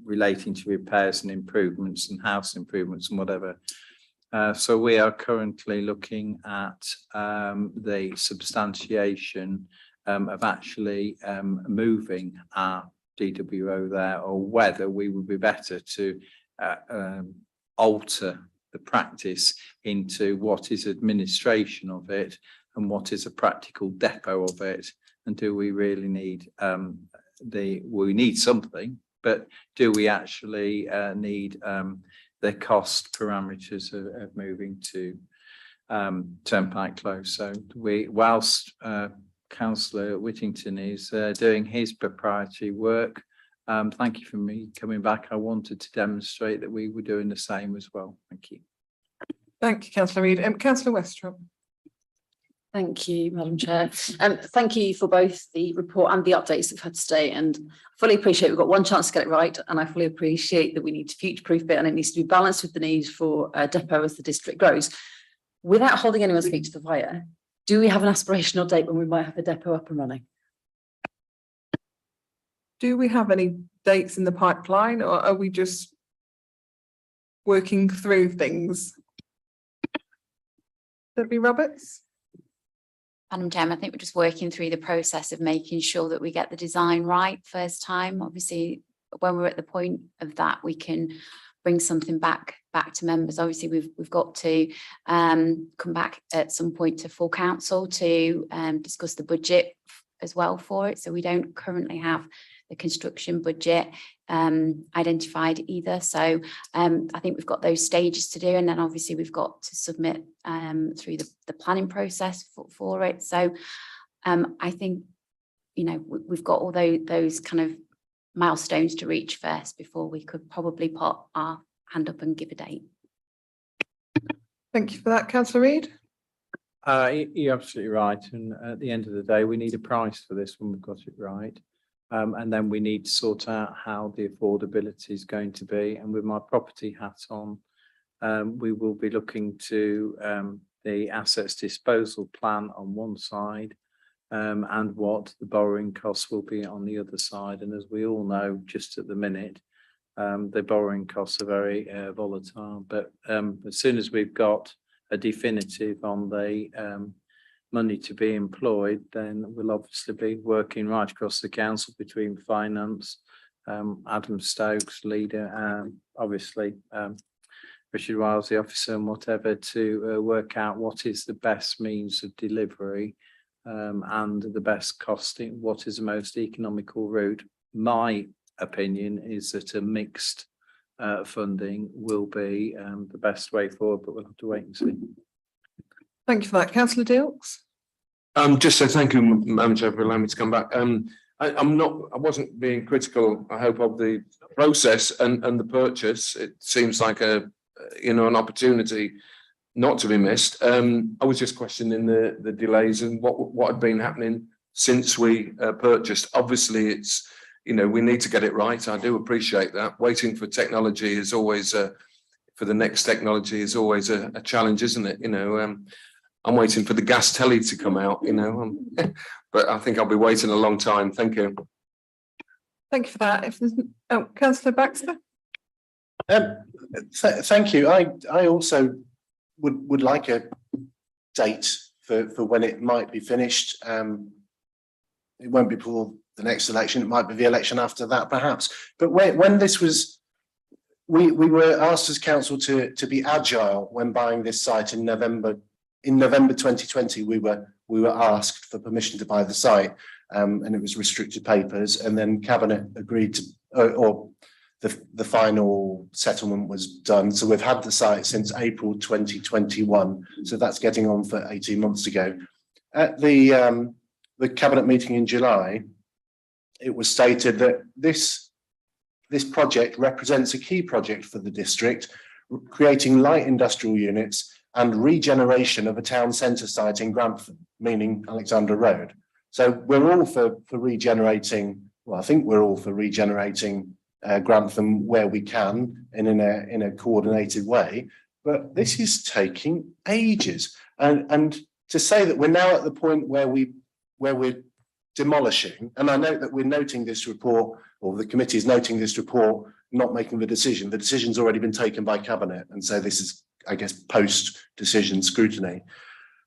relating to repairs and improvements and house improvements and whatever. So we are currently looking at the substantiation of actually moving our DWO there, or whether we would be better to alter the practice into what is administration of it and what is a practical depot of it. And do we really need we need something, but do we actually need the cost parameters of moving to Turnpike Close? So whilst Councillor Whittington is doing his proprietary work, thank you for me coming back. I wanted to demonstrate that we were doing the same as well. Thank you. Thank you, Councillor Reid. Councillor Westrop. Thank you, Madam Chair. Thank you for both the report and the updates that we've had today. And I fully appreciate we've got one chance to get it right. And I fully appreciate that we need to future-proof it and it needs to be balanced with the need for a depot as the district grows. Without holding anyone's feet to the fire, do we have an aspirational date when we might have a depot up and running? Do we have any dates in the pipeline, or are we just working through things? Debbie Roberts. Madam Chairman, I think we're just working through the process of making sure that we get the design right first time. Obviously, when we're at the point of that, we can bring something back to members. Obviously, we've got to come back at some point to full council to discuss the budget as well for it. So we don't currently have the construction budget identified either. So I think we've got those stages to do, and then obviously we've got to submit through the planning process for it. So I think, you know, we've got all those kind of milestones to reach first before we could probably put our hand up and give a date. Thank you for that, Councillor Reid. You're absolutely right. And at the end of the day, we need a price for this when we've got it right. And then we need to sort out how the affordability is going to be. And with my property hat on, we will be looking to the assets disposal plan on one side, and what the borrowing costs will be on the other side. And as we all know, just at the minute, the borrowing costs are very volatile. But as soon as we've got a definitive on the money to be employed, then we'll obviously be working right across the council between finance, Adam Stokes, leader, obviously Richard Wiles, the officer, and whatever, to work out what is the best means of delivery and the best costing, what is the most economical route. My opinion is that a mixed funding will be the best way forward, but we'll have to wait and see. Thank you for that. Councillor Dilks. Just so thank you, Madam Chair, for allowing me to come back. I wasn't being critical, I hope, of the process and the purchase. It seems like an opportunity not to be missed. I was just questioning the delays and what had been happening since we purchased. Obviously, it's, we need to get it right. I do appreciate that. Waiting for technology is always for the next technology is always a challenge, isn't it? I'm waiting for the gas telly to come out, but I think I'll be waiting a long time. Thank you. Thank you for that. If there's Councillor Baxter. Thank you. I also would like a date for when it might be finished. It won't be before the next election. It might be the election after that, perhaps. But when this was, we were asked as council to be agile when buying this site in November. In November 2020, we were asked for permission to buy the site, and it was restricted papers. And then Cabinet agreed to, or the final settlement was done. So we've had the site since April 2021. So that's getting on for 18 months ago. At the Cabinet meeting in July, it was stated that this project represents a key project for the district, creating light industrial units and regeneration of a town centre site in Grantham, meaning Alexandra Road. So we're all for regenerating. Well, I think we're all for regenerating Grantham where we can in a coordinated way. But this is taking ages, and to say that we're now at the point where we're demolishing, and I note that we're noting this report, or the committee is noting this report, not making the decision. The decision's already been taken by Cabinet, and so this is, I guess, post-decision scrutiny.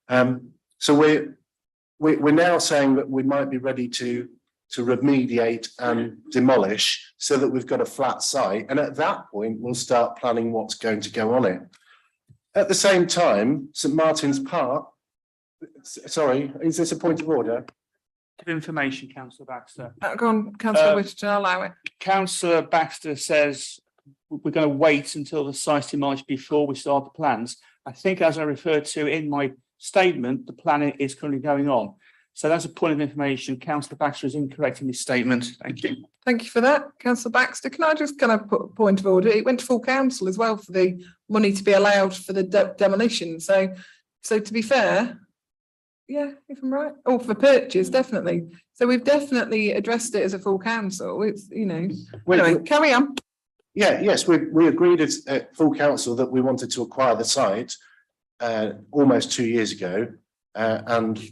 So we're now saying that we might be ready to remediate and demolish so that we've got a flat site, and at that point we'll start planning what's going to go on it. At the same time, St Martin's Park. Sorry, is this a point of order? Information, Councillor Baxter. Go on, Councillor Whittington, I'll allow it. Councillor Baxter says we're going to wait until the site's demolished before we start the plans. I think, as I referred to in my statement, the planning is currently going on. So that's a point of information. Councillor Baxter is incorrect in his statement. Thank you. Thank you for that, Councillor Baxter. Can I just kind of put a point of order? It went to full council as well for the money to be allowed for the demolition. So to be fair, yeah, if I'm right, or for purchase, definitely. So we've definitely addressed it as a full council. It's, anyway, carry on. Yeah, yes, we agreed at full council that we wanted to acquire the site almost 2 years ago, and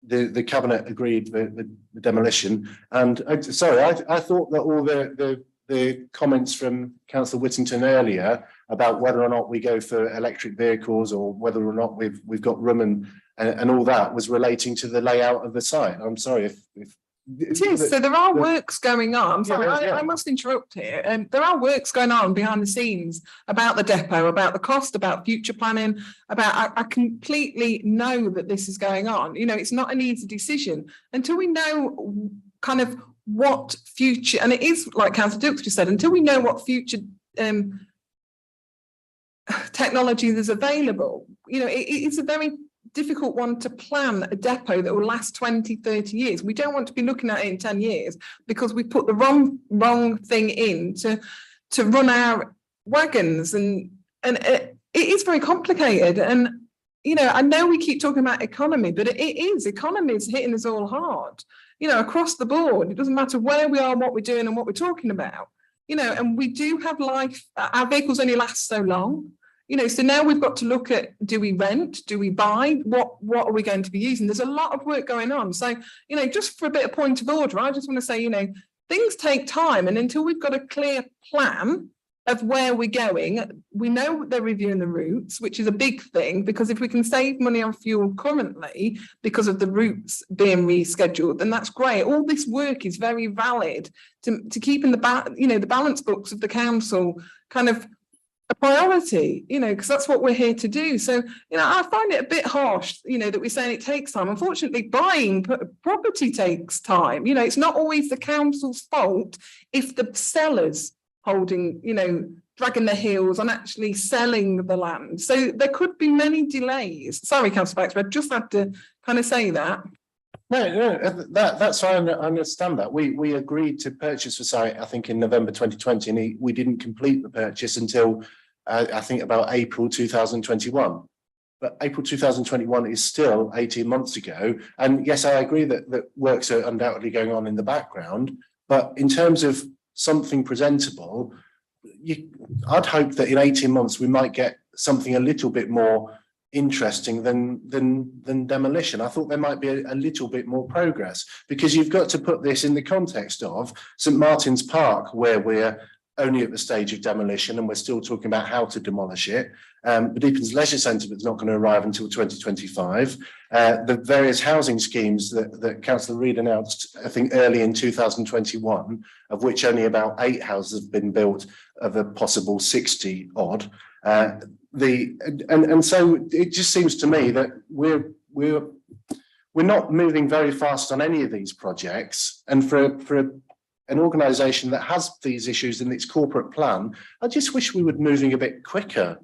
the Cabinet agreed the demolition. And sorry, I thought that all the comments from Councillor Whittington earlier about whether or not we go for electric vehicles or whether or not we've got room and all that was relating to the layout of the site. I'm sorry if it is. So there are works going on. Sorry, I must interrupt here. There are works going on behind the scenes about the depot, about the cost, about future planning, about I completely know that this is going on. It's not an easy decision until we know kind of what future, and it is like Councillor Dukes just said, until we know what future technology there's available. It's a very difficult one to plan a depot that will last 20, 30 years. We don't want to be looking at it in 10 years because we put the wrong thing in to run our wagons, and it is very complicated. And I know we keep talking about economy, but economy is hitting us all hard, across the board. It doesn't matter where we are, what we're doing and what we're talking about, and we do have life. Our vehicles only last so long. so now we've got to look at, do we rent, do we buy, what are we going to be using? There's a lot of work going on. So, just for a bit of point of order, I just want to say, things take time, and until we've got a clear plan of where we're going, we know they're reviewing the routes, which is a big thing, because if we can save money on fuel currently because of the routes being rescheduled, then that's great. All this work is very valid to keeping the balance books of the council kind of a priority, because that's what we're here to do. So, I find it a bit harsh, that we're saying it takes time. Unfortunately, buying property takes time. It's not always the council's fault if the sellers holding, dragging their heels on actually selling the land. So there could be many delays. Sorry, Councillor Baxter, I just had to kind of say that. No, that's fine. I understand that. We agreed to purchase the site, I think, in November 2020, and we didn't complete the purchase until I think about April 2021. But April 2021 is still 18 months ago. And yes, I agree that works are undoubtedly going on in the background. But in terms of something presentable, I'd hope that in 18 months we might get something a little bit more interesting than demolition. I thought there might be a little bit more progress, because you've got to put this in the context of St Martin's Park, where we're only at the stage of demolition and we're still talking about how to demolish it. The Deepens Leisure Centre that's not going to arrive until 2025. The various housing schemes that Councillor Reid announced, I think, early in 2021, of which only about 8 houses have been built of a possible 60 odd. And so it just seems to me that we're not moving very fast on any of these projects. And for an organisation that has these issues in its corporate plan, I just wish we were moving a bit quicker.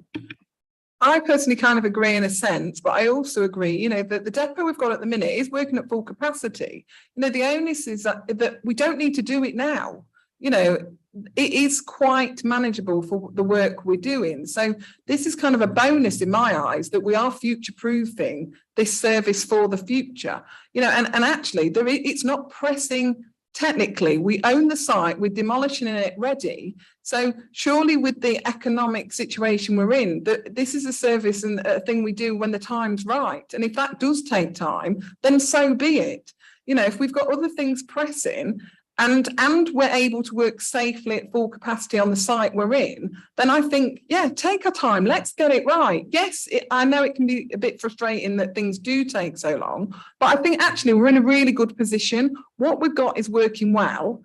I personally kind of agree in a sense, but I also agree, that the depot we've got at the minute is working at full capacity. The onus is that we don't need to do it now. It is quite manageable for the work we're doing. So this is kind of a bonus in my eyes, that we are future-proofing this service for the future. And actually it's not pressing. Technically, we own the site, we're demolishing it ready. So surely with the economic situation we're in, this is a service and a thing we do when the time's right. And if that does take time, then so be it. If we've got other things pressing and we're able to work safely at full capacity on the site we're in, then I think, take our time, let's get it right. Yes, I know it can be a bit frustrating that things do take so long, but I think actually we're in a really good position. What we've got is working well,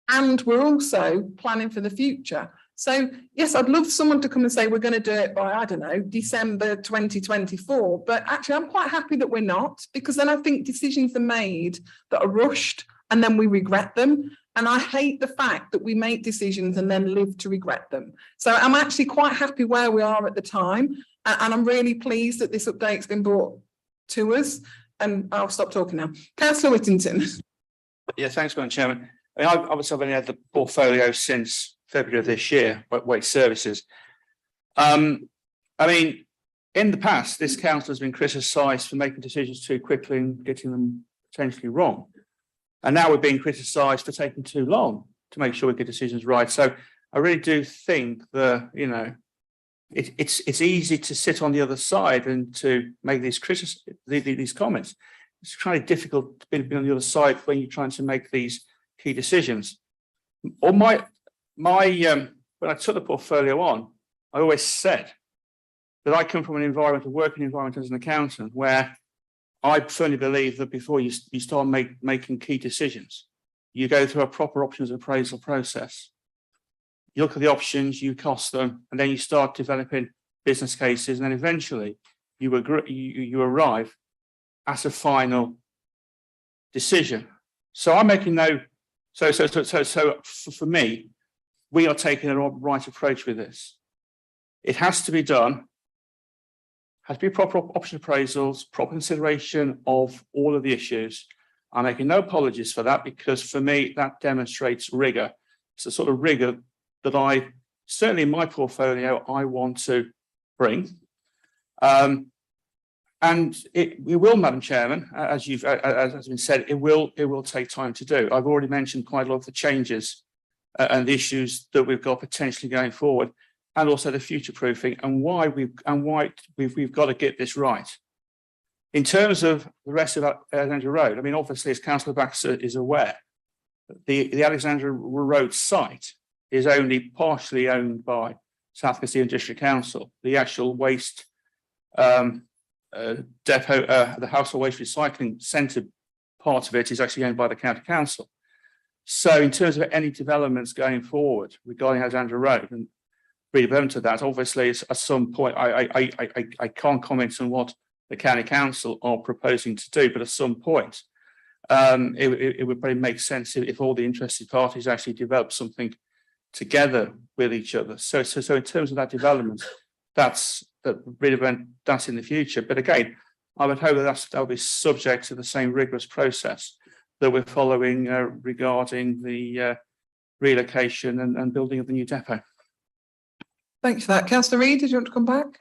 and we're also planning for the future. So yes, I'd love someone to come and say we're going to do it by, I don't know, December 2024, but actually I'm quite happy that we're not, because then I think decisions are made that are rushed, and then we regret them. And I hate the fact that we make decisions and then live to regret them. So I'm actually quite happy where we are at the time. And I'm really pleased that this update's been brought to us. And I'll stop talking now. Councillor Whittington. Yeah, thanks, Madam Chairman. I've only had the portfolio since February of this year, Waste Services. In the past, this council has been criticised for making decisions too quickly and getting them potentially wrong. And now we're being criticised for taking too long to make sure we get decisions right. So I really do think that, it's easy to sit on the other side and to make these comments. It's kind of difficult to be on the other side when you're trying to make these key decisions. Or when I took the portfolio on, I always said that I come from an environment, a working environment as an accountant, where I firmly believe that before you start making key decisions, you go through a proper options appraisal process. You look at the options, you cost them, and then you start developing business cases, and then eventually you arrive at a final decision. So I'm making So for me, we are taking the right approach with this. It has to be done. Has to be proper option appraisals, proper consideration of all of the issues. I'm making no apologies for that, because for me, that demonstrates rigor. It's the sort of rigor that I, certainly in my portfolio, I want to bring. And we will, Madam Chairman, as has been said, it will take time to do. I've already mentioned quite a lot of the changes and the issues that we've got potentially going forward. and also the future proofing, and why we've got to get this right. In terms of the rest of Alexandra Road, I mean, obviously, as Councillor Baxter is aware, the Alexandra Road site is only partially owned by South Castilian District Council. The actual waste depot, the household waste recycling centre part of it is actually owned by the County Council. So in terms of any developments going forward regarding Alexandra Road and redevelopment to that, obviously at some point, I can't comment on what the County Council are proposing to do, but at some point, it would probably make sense if all the interested parties actually develop something together with each other. So in terms of that development, that's in the future. But again, I would hope that that'll be subject to the same rigorous process that we're following regarding the relocation and building of the new depot. Thanks for that. Councillor Reid, did you want to come back?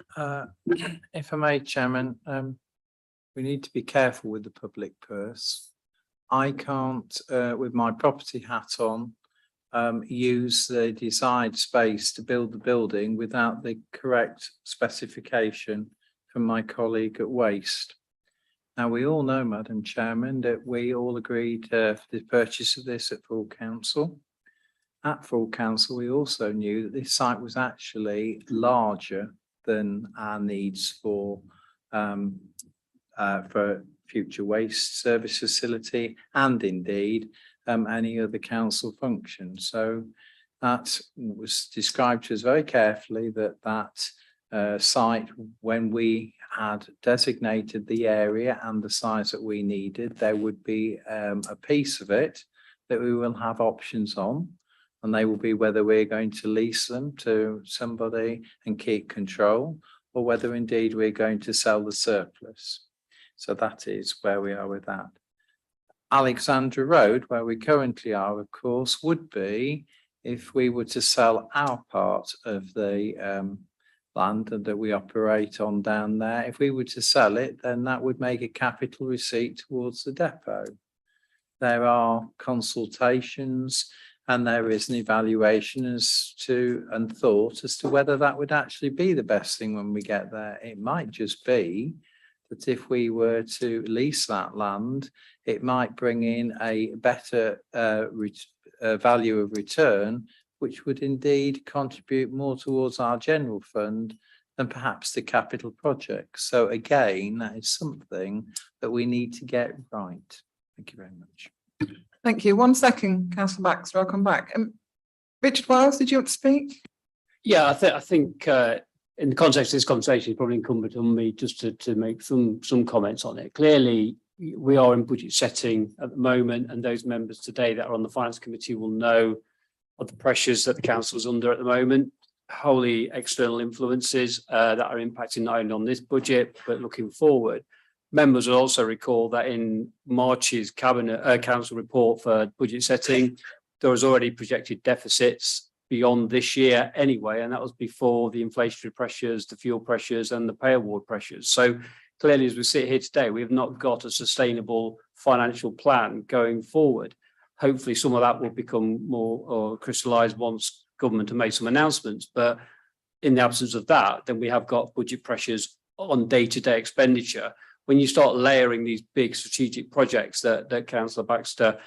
If I may, Chairman, we need to be careful with the public purse. I can't, with my property hat on, use the desired space to build the building without the correct specification from my colleague at Waste. Now, we all know, Madam Chairman, that we all agreed for the purchase of this at full council. At full council, we also knew that this site was actually larger than our needs for future waste service facility and indeed any other council function. So that was described to us very carefully, that site, when we had designated the area and the size that we needed, there would be a piece of it that we will have options on, and they will be whether we're going to lease them to somebody and keep control, or whether indeed we're going to sell the surplus. So that is where we are with that. Alexandra Road, where we currently are, of course, would be if we were to sell our part of the land that we operate on down there. If we were to sell it, then that would make a capital receipt towards the depot. There are consultations and there is an evaluation as to and thought as to whether that would actually be the best thing when we get there. It might just be that if we were to lease that land, it might bring in a better value of return, which would indeed contribute more towards our general fund than perhaps the capital projects. So again, that is something that we need to get right. Thank you very much. Thank you. 1 second, Councillor Baxter, I'll come back. Richard Wiles, did you want to speak? Yeah, I think in the context of this conversation, it's probably incumbent on me just to make some comments on it. Clearly, we are in budget setting at the moment, and those members today that are on the Finance Committee will know of the pressures that the council is under at the moment, wholly external influences that are impacting not only on this budget, but looking forward. Members will also recall that in March's council report for budget setting, there was already projected deficits beyond this year anyway, and that was before the inflationary pressures, the fuel pressures and the pay award pressures. So clearly, as we sit here today, we have not got a sustainable financial plan going forward. Hopefully some of that will become more crystallised once government have made some announcements. But in the absence of that, then we have got budget pressures on day-to-day expenditure. When you start layering these big strategic projects that Councillor Baxter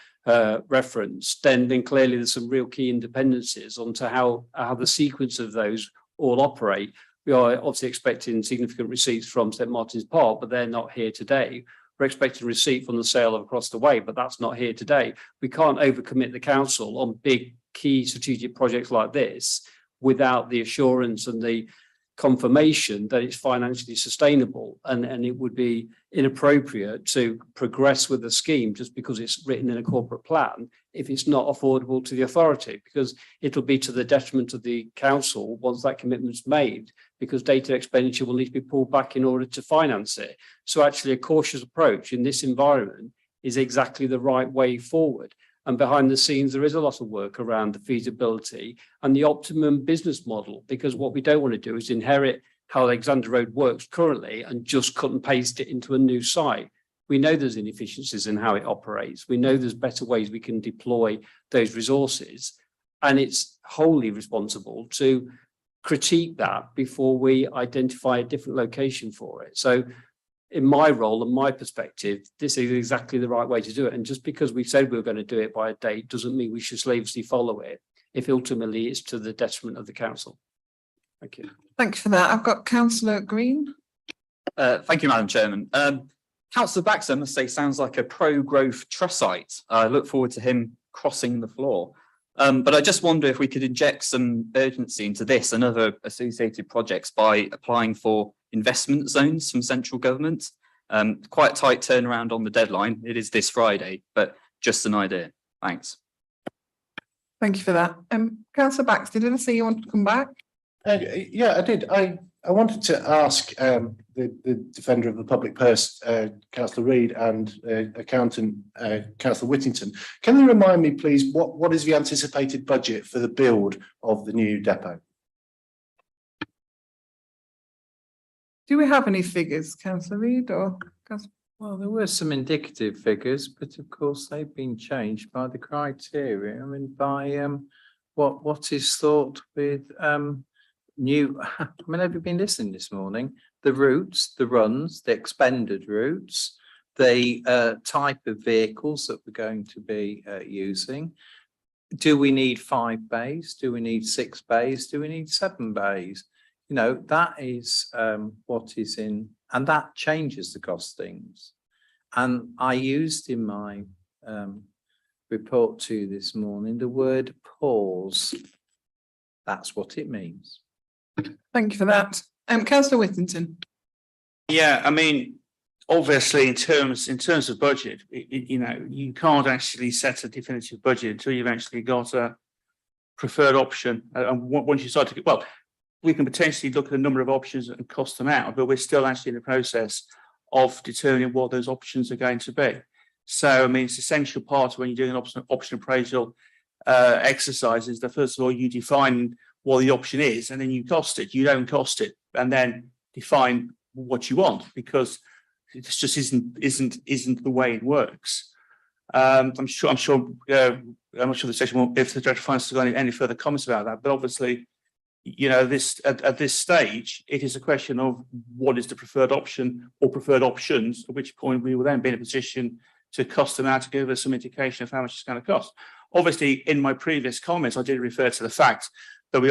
referenced, then clearly there's some real key independencies onto how the sequence of those all operate. We are obviously expecting significant receipts from St Martin's Park, but they're not here today. We're expecting receipt from the sale of across the way, but that's not here today. We can't overcommit the council on big key strategic projects like this without the assurance and the confirmation that it's financially sustainable, and it would be inappropriate to progress with the scheme just because it's written in a corporate plan if it's not affordable to the authority, because it'll be to the detriment of the council once that commitment's made, because data expenditure will need to be pulled back in order to finance it. So actually a cautious approach in this environment is exactly the right way forward. And behind the scenes, there is a lot of work around the feasibility and the optimum business model, because what we don't want to do is inherit how Alexandra Road works currently and just cut and paste it into a new site. We know there's inefficiencies in how it operates. We know there's better ways we can deploy those resources. And it's wholly responsible to critique that before we identify a different location for it. So in my role and my perspective, this is exactly the right way to do it. And just because we said we were going to do it by a date doesn't mean we should slavishly follow it if ultimately it's to the detriment of the council. Thank you. Thank you for that. I've got Councillor Green. Thank you, Madam Chairman. Councillor Baxter, I must say, sounds like a pro-growth trussite. I look forward to him crossing the floor. But I just wonder if we could inject some urgency into this and other associated projects by applying for investment zones from central government. Quite a tight turnaround on the deadline. It is this Friday, but just an idea. Thanks. Thank you for that. Councillor Baxter, did I see you wanted to come back? Yeah, I did. I wanted to ask the Defender of the Public Purse, Councillor Reid, and Accountant Councillor Whittington. Can you remind me, please, what is the anticipated budget for the build of the new depot? Do we have any figures, Councillor Reid or Councillor? Well, there were some indicative figures, but of course they've been changed by the criteria. I mean, by what is thought with new. I mean, have you been listening this morning? The routes, the runs, the expended routes, the type of vehicles that we're going to be using. Do we need 5 bays? Do we need 6 bays? Do we need 7 bays? You know, that is what is in, and that changes the costings. And I used in my report to you this morning the word pause. That's what it means. Thank you for that. Councillor Whittington. Yeah, I mean, obviously, in terms of budget, you know, you can't actually set a definitive budget until you've actually got a preferred option. And once you start to get, well, we can potentially look at a number of options and cost them out, but we're still actually in the process of determining what those options are going to be. So, I mean, it's essential part of when you're doing an option appraisal exercise is that first of all, you define what the option is, and then you cost it. You don't cost it, and then define what you want, because it just isn't the way it works. I'm not sure the session will, if the Director of Finance has got any further comments about that, but obviously, you know, this at this stage, it is a question of what is the preferred option or preferred options, at which point we will then be in a position to cost them out to give us some indication of how much it's going to cost. Obviously, in my previous comments, I did refer to the fact that we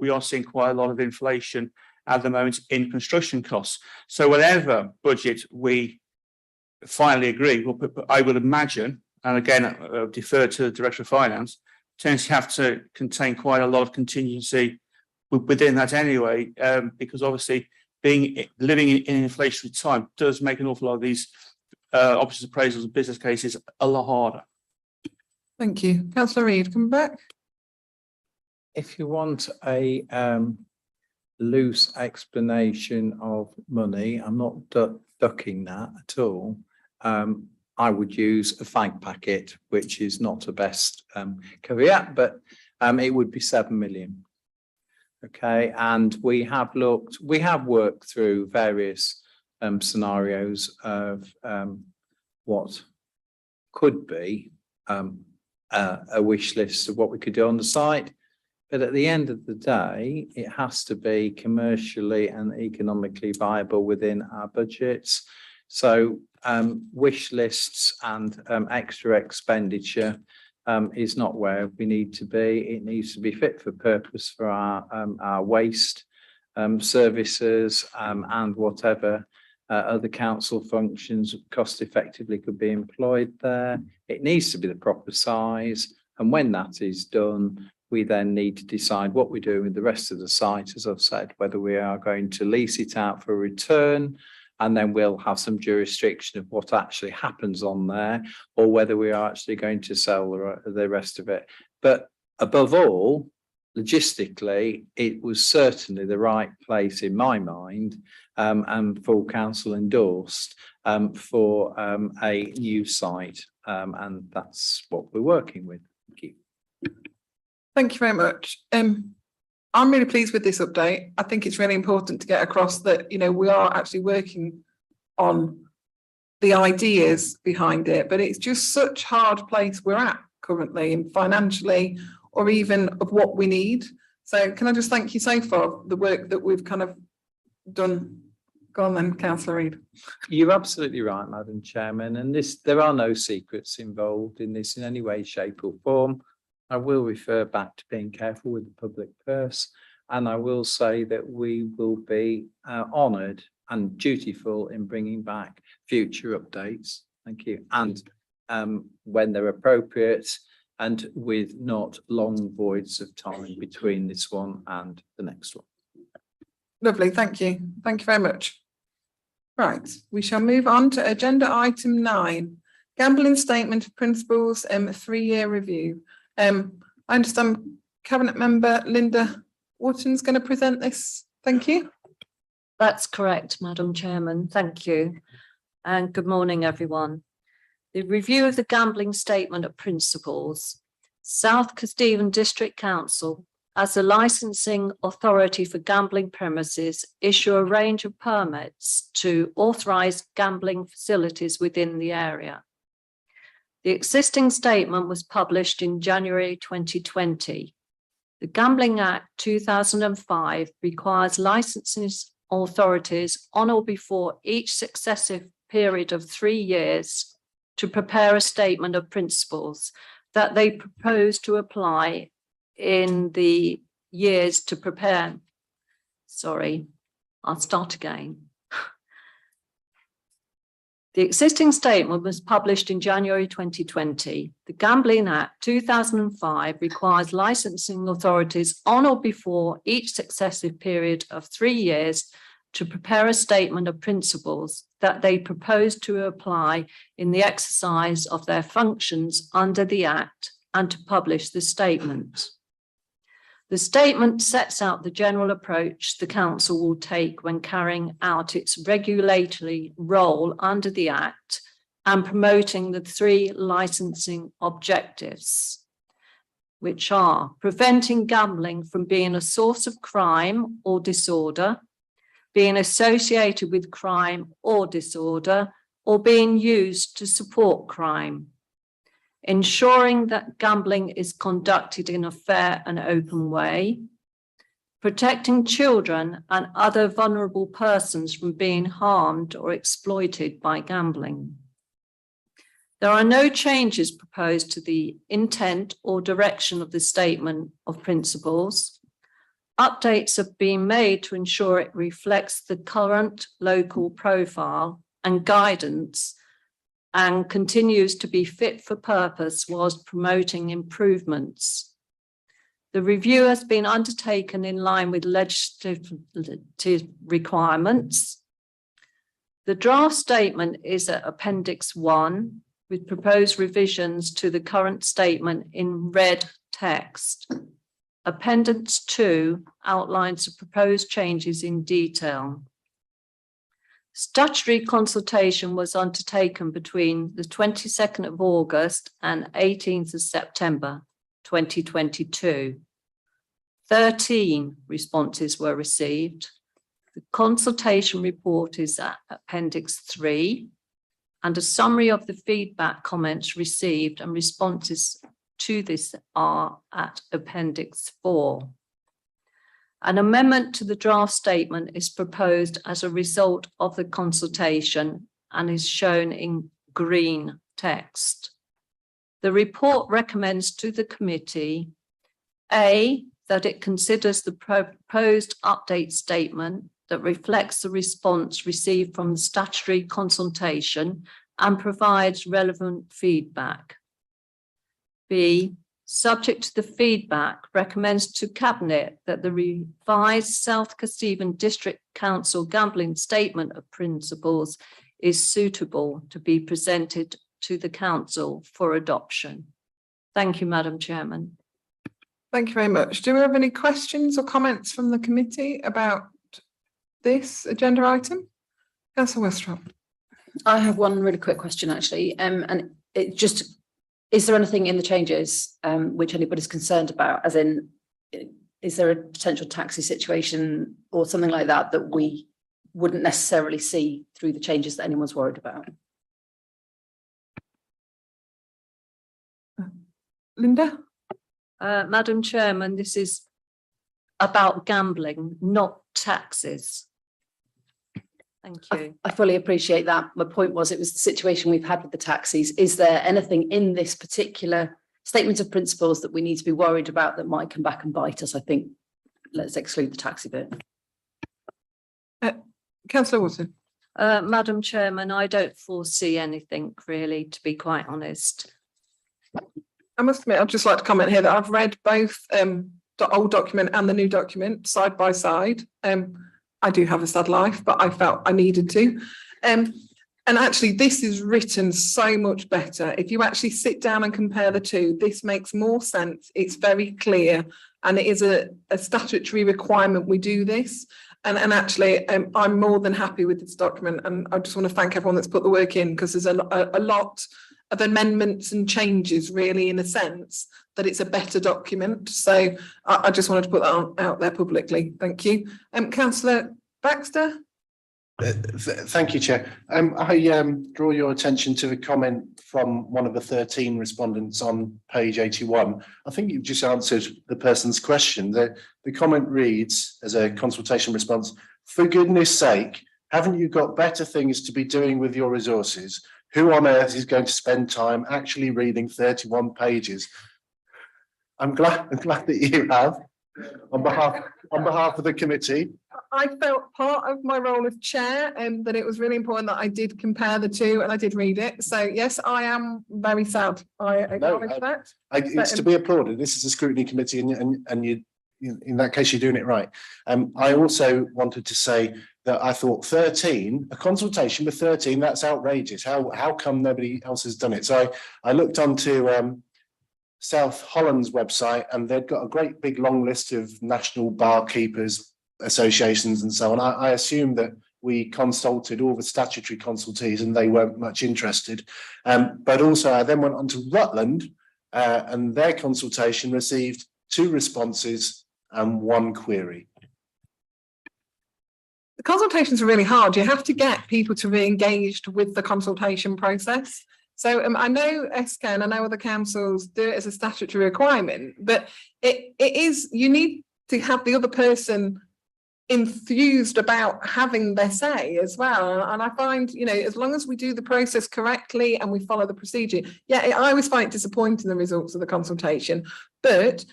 are seeing quite a lot of inflation at the moment in construction costs. So whatever budget we finally agree, I would imagine, and again, defer to the Director of Finance, tends to have to contain quite a lot of contingency within that anyway, because obviously living in inflationary time does make an awful lot of these options appraisals and business cases a lot harder. Thank you. Councillor Reid, come back. If you want a loose explanation of money, I'm not ducking that at all. I would use a fag packet, which is not the best caveat, but it would be 7 million. Okay, and we have worked through various scenarios of what could be a wish list of what we could do on the site. But at the end of the day, it has to be commercially and economically viable within our budgets. So wish lists and extra expenditure is not where we need to be. It needs to be fit for purpose for our waste services and whatever other council functions cost effectively could be employed there. It needs to be the proper size. And when that is done, we then need to decide what we do with the rest of the site, as I've said, whether we are going to lease it out for a return, and then we'll have some jurisdiction of what actually happens on there, or whether we are actually going to sell the rest of it. But above all, logistically, it was certainly the right place in my mind, and full council endorsed for a new site, and that's what we're working with. Thank you. Thank you very much. I'm really pleased with this update. I think it's really important to get across that, you know, we are actually working on the ideas behind it, but it's just such a hard place we're at currently, and financially, or even of what we need. So can I just thank you so far, the work that we've kind of done. Go on then, councillor Reid. You're absolutely right, Madam Chairman, and there are no secrets involved in this in any way, shape or form. I will refer back to being careful with the public purse, and I will say that we will be honoured and dutiful in bringing back future updates. Thank you. And when they're appropriate and with not long voids of time between this one and the next one. Lovely, thank you. Thank you very much. Right, we shall move on to agenda item 9, gambling statement of principles, 3-year review. I understand Cabinet Member Linda Wharton's going to present this. Thank you. That's correct, Madam Chairman. Thank you. And good morning, everyone. The review of the gambling statement of principles. South Kesteven District Council, as the licensing authority for gambling premises, issue a range of permits to authorised gambling facilities within the area. The existing statement was published in January 2020. The Gambling Act 2005 requires licensing authorities on or before each successive period of 3 years to prepare a statement of principles that they propose to apply in the years to prepare. Sorry, I'll start again. The existing statement was published in January 2020. The Gambling Act 2005 requires licensing authorities on or before each successive period of 3 years to prepare a statement of principles that they propose to apply in the exercise of their functions under the Act and to publish the statement. The statement sets out the general approach the Council will take when carrying out its regulatory role under the Act and promoting the 3 licensing objectives, which are preventing gambling from being a source of crime or disorder, being associated with crime or disorder, or being used to support crime. Ensuring that gambling is conducted in a fair and open way, protecting children and other vulnerable persons from being harmed or exploited by gambling. There are no changes proposed to the intent or direction of the statement of principles. Updates have been made to ensure it reflects the current local profile and guidance and continues to be fit for purpose whilst promoting improvements. The review has been undertaken in line with legislative requirements. The draft statement is at Appendix 1 with proposed revisions to the current statement in red text. Appendix 2 outlines the proposed changes in detail. Statutory consultation was undertaken between the 22nd of August and 18th of September 2022. 13 responses were received. The consultation report is at Appendix 3, and a summary of the feedback comments received and responses to this are at Appendix 4. An amendment to the draft statement is proposed as a result of the consultation and is shown in green text. The report recommends to the committee, A, that it considers the proposed update statement that reflects the response received from the statutory consultation and provides relevant feedback. B, subject to the feedback, recommends to Cabinet that the revised South Kesteven District Council gambling statement of principles is suitable to be presented to the Council for adoption. Thank you, Madam Chairman. Thank you very much. Do we have any questions or comments from the committee about this agenda item? Councillor Westropp. I have one really quick question actually, and it just, is there anything in the changes which anybody's concerned about, as in, is there a potential taxi situation or something like that that we wouldn't necessarily see through the changes that anyone's worried about? Linda? Madam Chairman, this is about gambling, not taxes. Thank you. I fully appreciate that. My point was, it was the situation we've had with the taxis. Is there anything in this particular statement of principles that we need to be worried about that might come back and bite us? I think let's exclude the taxi bit. Councillor Watson. Madam Chairman, I don't foresee anything really, to be quite honest. I must admit, I'd just like to comment here that I've read both the old document and the new document side by side. I do have a sad life, but I felt I needed to. And actually, this is written so much better. If you actually sit down and compare the two, this makes more sense. It's very clear, and it is a statutory requirement we do this. And actually, I'm more than happy with this document, and I just want to thank everyone that's put the work in, because there's a lot of amendments and changes, really, in a sense that it's a better document. So I just wanted to put that out there publicly. Thank you. Councillor Baxter. Thank you, Chair. I draw your attention to the comment from one of the 13 respondents on page 81. I think you've just answered the person's question. The comment reads, as a consultation response, "For goodness sake, haven't you got better things to be doing with your resources? Who on earth is going to spend time actually reading 31 pages?" I'm glad that you have, on behalf of the committee. I felt part of my role as chair, and that it was really important that I did compare the two, and I did read it. So yes, I am very sad. I acknowledge that. It's to be applauded. This is a scrutiny committee, and you, in that case, you're doing it right. I also wanted to say that I thought 13, a consultation with 13, that's outrageous. How come nobody else has done it? So I looked onto South Holland's website, and they've got a great big long list of national barkeepers associations and so on. I assume that we consulted all the statutory consultees and they weren't much interested. But also I then went on to Rutland, and their consultation received 2 responses and 1 query. The consultations are really hard. You have to get people to be engaged with the consultation process. So I know SK and I know other councils do it as a statutory requirement, but it is, you need to have the other person enthused about having their say as well. And I find, you know, as long as we do the process correctly and we follow the procedure, I always find it disappointing, the results of the consultation. But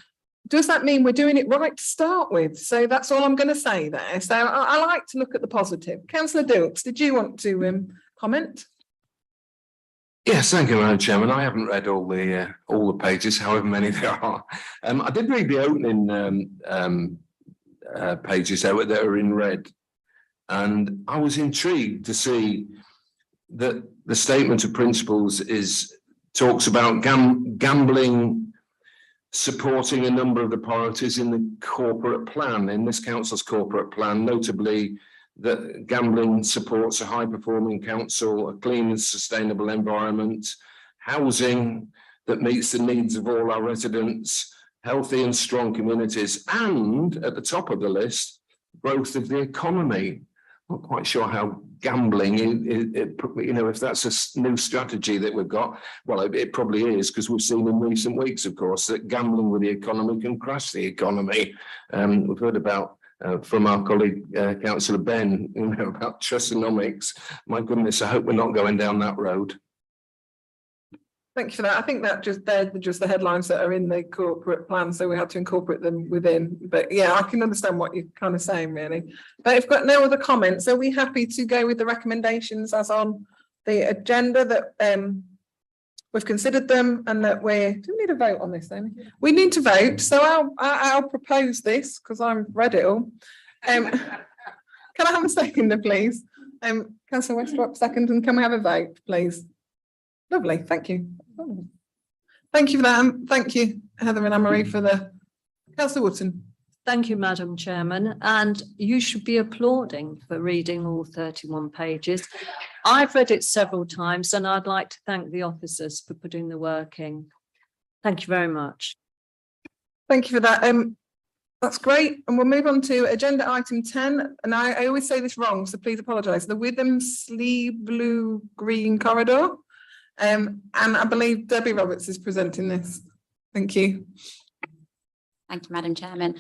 does that mean we're doing it right to start with? So that's all I'm going to say there. So I like to look at the positive. Councillor Dilks, did you want to comment? Yes, thank you, Madam Chairman. I haven't read all the pages, however many there are. I did read the opening pages that are in red, and I was intrigued to see that the statement of principles talks about gambling supporting a number of the priorities in the corporate plan, in this council's corporate plan, notably that gambling supports a high-performing council, a clean and sustainable environment, housing that meets the needs of all our residents, healthy and strong communities, and at the top of the list, growth of the economy. Not quite sure how gambling, you know, if that's a new strategy that we've got. Well, it probably is, because we've seen in recent weeks, of course, that gambling with the economy can crash the economy. We've heard about from our colleague, Councillor Ben, you know, about Trustonomics. My goodness, I hope we're not going down that road. Thank you for that. I think that they're just the headlines that are in the corporate plan, so we had to incorporate them within. But yeah, I can understand what you're kind of saying, really. But if you've got no other comments, are we happy to go with the recommendations as on the agenda, that we've considered them, and that do we need a vote on this then? We need to vote, so I'll propose this, because I've read it all. Can I have a seconder, please? Councillor Westropp, second, and can we have a vote, please? Lovely, thank you. Thank you for that. Thank you, Heather and Anne-Marie, for the... Councillor Wootton. Thank you, Madam Chairman, and you should be applauding for reading all 31 pages. I've read it several times, and I'd like to thank the officers for putting the work in. Thank you very much. Thank you for that. That's great. And we'll move on to agenda item 10. And I always say this wrong, so please apologise. The Witham Slee Blue Green Corridor. And I believe Debbie Roberts is presenting this. Thank you. Thank you, Madam Chairman.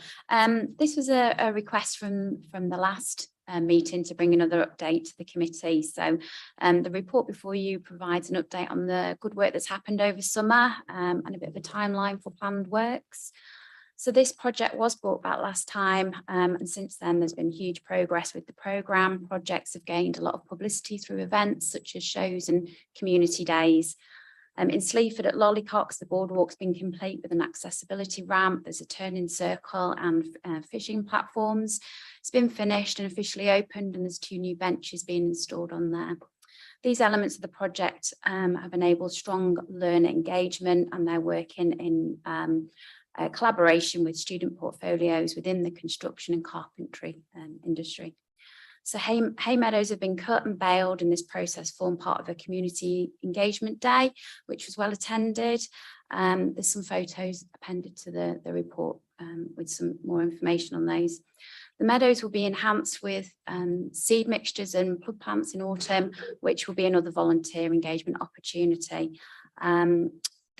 This was a request from the last meeting to bring another update to the committee. So the report before you provides an update on the good work that's happened over summer and a bit of a timeline for planned works. So this project was brought back last time, and since then there's been huge progress with the programme. Projects have gained a lot of publicity through events such as shows and community days. In Sleaford at Lollycocks, the boardwalk's been complete with an accessibility ramp. There's a turning circle and fishing platforms. It's been finished and officially opened, and there's 2 new benches being installed on there. These elements of the project have enabled strong learner engagement, and they're working in collaboration with student portfolios within the construction and carpentry industry. So hay meadows have been cut and baled, and this process formed part of a community engagement day, which was well attended. There's some photos appended to the report with some more information on those. The meadows will be enhanced with seed mixtures and plug plants in autumn, which will be another volunteer engagement opportunity. The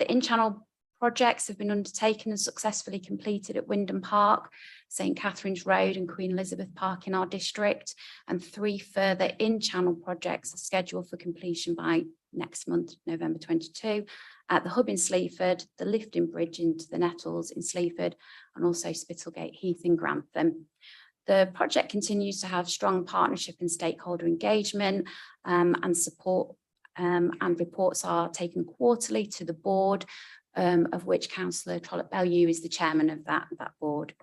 in-channel projects have been undertaken and successfully completed at Wyndham Park, St Catherine's Road and Queen Elizabeth Park in our district, and 3 further in-channel projects are scheduled for completion by next month, November 22, at the Hub in Sleaford, the lifting bridge into the Nettles in Sleaford, and also Spittlegate Heath in Grantham. The project continues to have strong partnership and stakeholder engagement and support, and reports are taken quarterly to the board, of which Councillor Trollope-Bellew is the chairman of that board.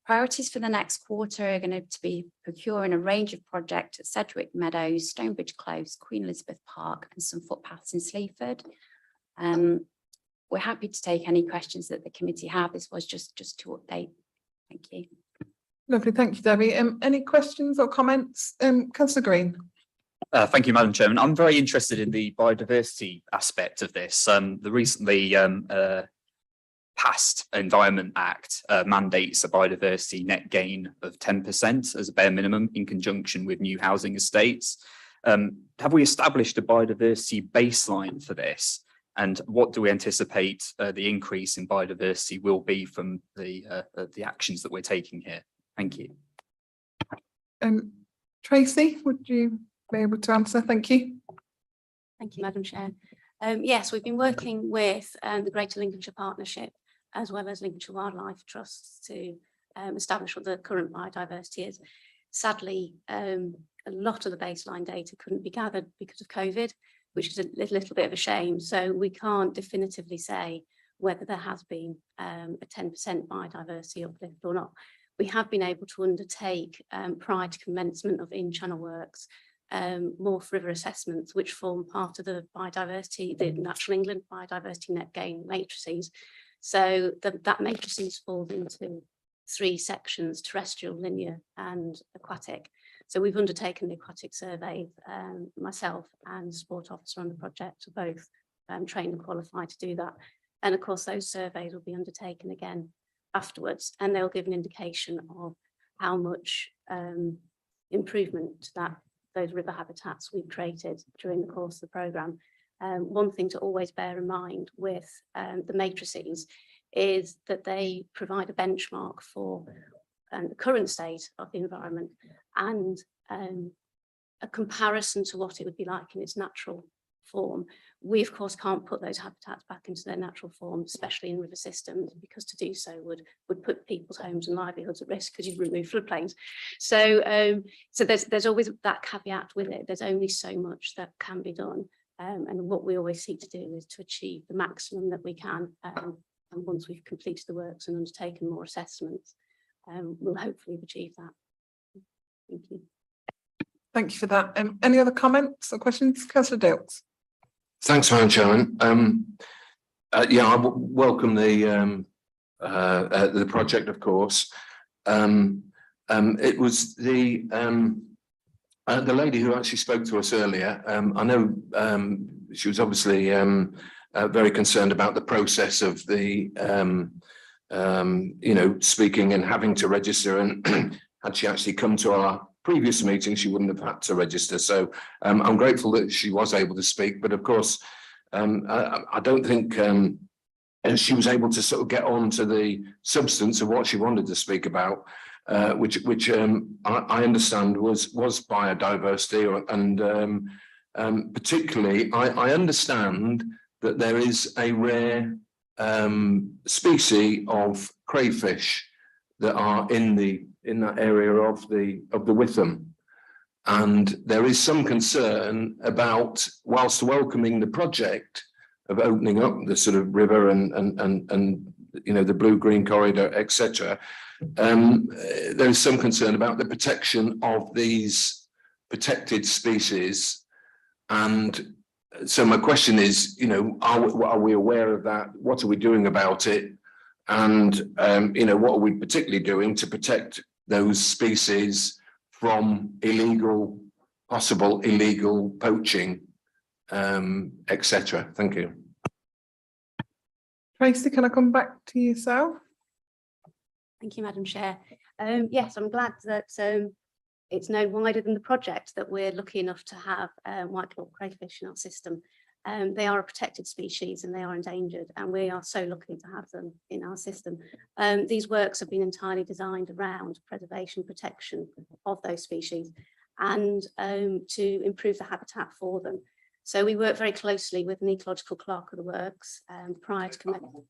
Priorities for the next quarter are going to be procuring a range of projects at Sedgwick Meadows, Stonebridge Close, Queen Elizabeth Park, and some footpaths in Sleaford. We're happy to take any questions that the committee have. This was just to update. Thank you. Lovely, thank you, Debbie. Any questions or comments? Councillor Green. Thank you, Madam Chairman. I'm very interested in the biodiversity aspect of this. The recently passed Environment Act mandates a biodiversity net gain of 10% as a bare minimum in conjunction with new housing estates. Have we established a biodiversity baseline for this? And what do we anticipate the increase in biodiversity will be from the actions that we're taking here? Thank you. Tracy, would you be able to answer? Thank you. Thank you, Madam Chair. Yes, we've been working with the Greater Lincolnshire Partnership as well as Lincolnshire Wildlife Trusts to establish what the current biodiversity is. Sadly, a lot of the baseline data couldn't be gathered because of COVID, which is a little bit of a shame. So we can't definitively say whether there has been a 10% biodiversity uplift or not. We have been able to undertake, prior to commencement of in-channel works, Morph River assessments, which form part of the biodiversity, the Natural England biodiversity net gain matrices. So that matrices falls into 3 sections: terrestrial, linear and aquatic. So we've undertaken the aquatic survey, myself and sport officer on the project are both trained and qualified to do that. And of course, those surveys will be undertaken again afterwards, and they'll give an indication of how much improvement that those river habitats we've created during the course of the programme. One thing to always bear in mind with the matrices is that they provide a benchmark for the current state of the environment and a comparison to what it would be like in its natural form. We of course can't put those habitats back into their natural form, especially in river systems, because to do so would put people's homes and livelihoods at risk because you'd remove floodplains. So so there's always that caveat with it. There's only so much that can be done, and what we always seek to do is to achieve the maximum that we can. And once we've completed the works and undertaken more assessments, we'll hopefully achieve that. Thank you. Thank you for that. Any other comments or questions? Councillor Dilks. Thanks, Madam Chairman. Yeah, I welcome the project, of course. It was the lady who actually spoke to us earlier. I know she was obviously very concerned about the process of the you know, speaking and having to register, and had she actually come to our previous meeting, she wouldn't have had to register. So I'm grateful that she was able to speak, but of course, I don't think and she was able to sort of get on to the substance of what she wanted to speak about, which I understand was biodiversity, and particularly I understand that there is a rare species of crayfish that are in that area of the Witham. And there is some concern about, whilst welcoming the project of opening up the sort of river and you know, the blue-green corridor, etc., there is some concern about the protection of these protected species. And so my question is, you know, are we aware of that? What are we doing about it? And you know, what are we particularly doing to protect those species from possible illegal poaching, etc.? Thank you. Tracy, can I come back to yourself? Thank you, Madam Chair. Yes, I'm glad that it's known wider than the project that we're lucky enough to have white-clawed crayfish in our system. They are a protected species and they are endangered, and we are so lucky to have them in our system. These works have been entirely designed around preservation, protection of those species, and to improve the habitat for them. So we work very closely with an ecological clerk of the works prior to commencing.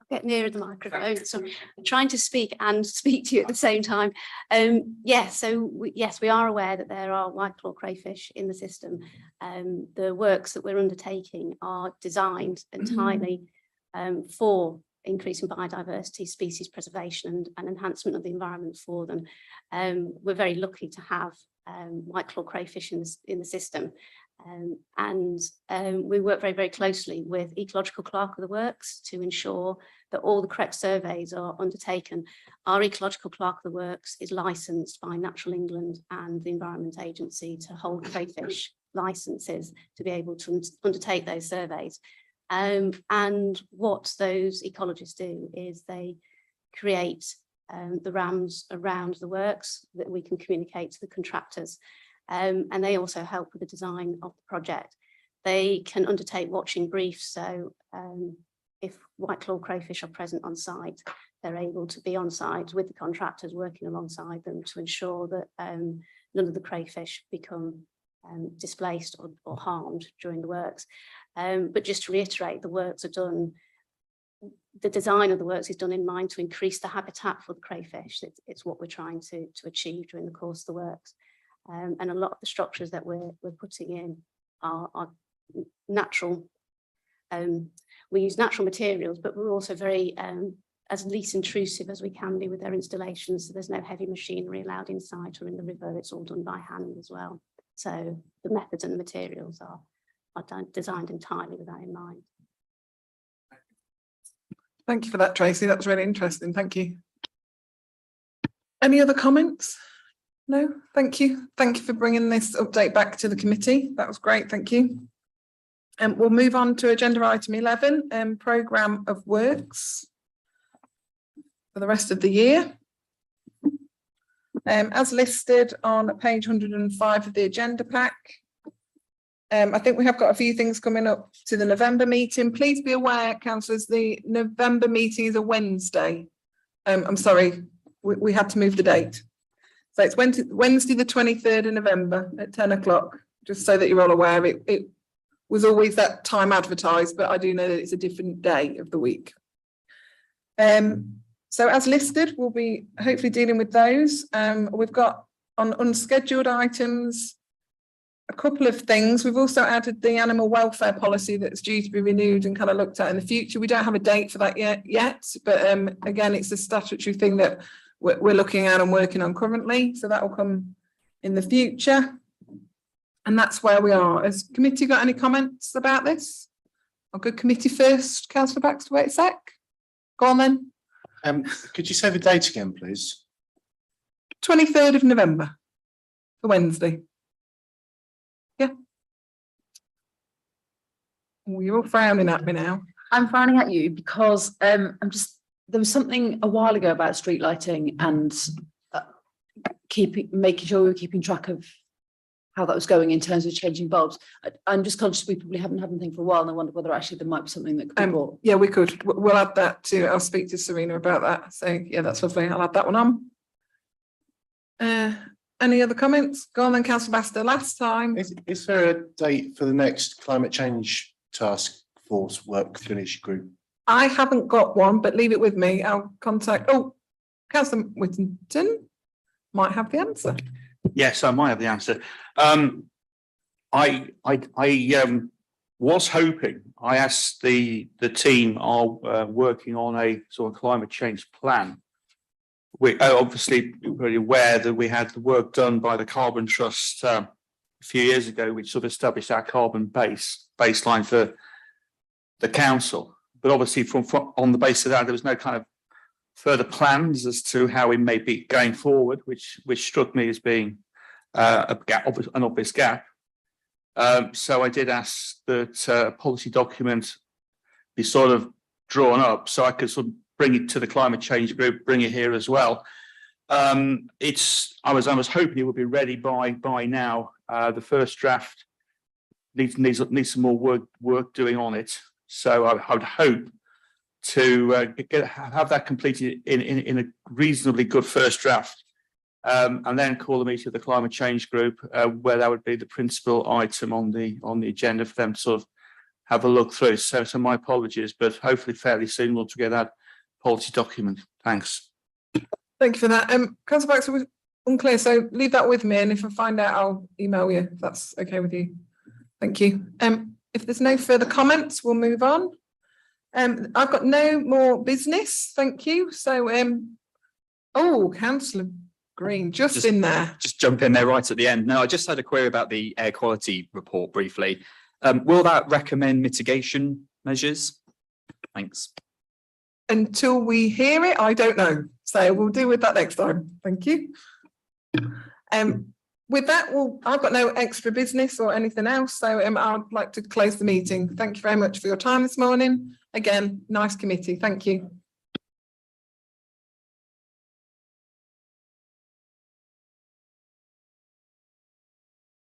Get nearer the microphone, so I'm trying to speak and speak to you at the same time. Yes, we are aware that there are white-clawed crayfish in the system. The works that we're undertaking are designed entirely for increasing biodiversity, species preservation and enhancement of the environment for them. We're very lucky to have white-clawed crayfish in the system. We work very, very closely with ecological clerk of the works to ensure that all the correct surveys are undertaken. Our ecological clerk of the works is licensed by Natural England and the Environment Agency to hold crayfish licenses to be able to undertake those surveys. And what those ecologists do is they create the RAMs around the works that we can communicate to the contractors. And they also help with the design of the project. They can undertake watching briefs, so if white-clawed crayfish are present on site, they're able to be on site with the contractors working alongside them to ensure that none of the crayfish become displaced or harmed during the works. But just to reiterate, the works are done, the design of the works is done in mind to increase the habitat for the crayfish. It's what we're trying to achieve during the course of the works. And a lot of the structures that we're putting in are natural. We use natural materials, but we're also very as least intrusive as we can be with their installations. So there's no heavy machinery allowed inside or in the river. It's all done by hand as well. So the methods and the materials are designed entirely with that in mind. Thank you for that, Tracy. That was really interesting. Thank you. Any other comments? No, thank you. Thank you for bringing this update back to the committee. That was great. Thank you. And we'll move on to agenda item 11, programme of works for the rest of the year. As listed on page 105 of the agenda pack. I think we have got a few things coming up to the November meeting. Please be aware, councillors, the November meeting is a Wednesday. I'm sorry, we had to move the date. So it's Wednesday the 23rd of November at 10 o'clock, just so that you're all aware. It was always that time advertised, but I do know that it's a different day of the week. So as listed, we'll be hopefully dealing with those. We've got on unscheduled items, a couple of things. We've also added the animal welfare policy that's due to be renewed and kind of looked at in the future. We don't have a date for that yet, but again, it's a statutory thing that we're looking at and working on currently. So that will come in the future. And that's where we are. Has committee got any comments about this? I'll go committee first. Councillor Baxter, wait a sec. Go on then. Could you say the date again, please? 23rd of November, the Wednesday. Yeah. Oh, you're all frowning at me now. I'm frowning at you because there was something a while ago about street lighting and making sure we were keeping track of how that was going in terms of changing bulbs. I'm just conscious we probably haven't had anything for a while, and I wonder whether actually there might be something that could be brought. Yeah, we could. We'll add that to. I'll speak to Serena about that. So yeah, that's lovely. I'll add that one on. Any other comments? Go on then, Councillor Baster. Last time. Is there a date for the next climate change task force work finish group? I haven't got one, but leave it with me. I'll contact. Oh, Councillor Whittington might have the answer. Yes, I might have the answer. I was hoping, I asked the team are working on a sort of climate change plan. We obviously very aware that we had the work done by the Carbon Trust a few years ago, which sort of established our carbon baseline for the council. But obviously from on the basis of that, there was no kind of further plans as to how we may be going forward, which struck me as being an obvious gap. So I did ask that a policy document be sort of drawn up so I could sort of bring it to the climate change group, bring it here as well. I was hoping it would be ready by now. The first draft needs some more work doing on it. So I would hope to have that completed in a reasonably good first draft, and then call a meeting of the climate change group where that would be the principal item on the agenda for them to sort of have a look through. So my apologies, but hopefully fairly soon we'll get that policy document. Thanks. Thank you for that. Councillor Baxter was unclear, so leave that with me, and if I find out, I'll email you if that's okay with you. Thank you. If there's no further comments, we'll move on. I've got no more business. Thank you. So, Councillor Green, just in there. Just jump in there right at the end. No, I just had a query about the air quality report briefly. Will that recommend mitigation measures? Thanks. Until we hear it, I don't know. So we'll deal with that next time. Thank you. With that, I've got no extra business or anything else. So I'd like to close the meeting. Thank you very much for your time this morning. Again, nice committee. Thank you.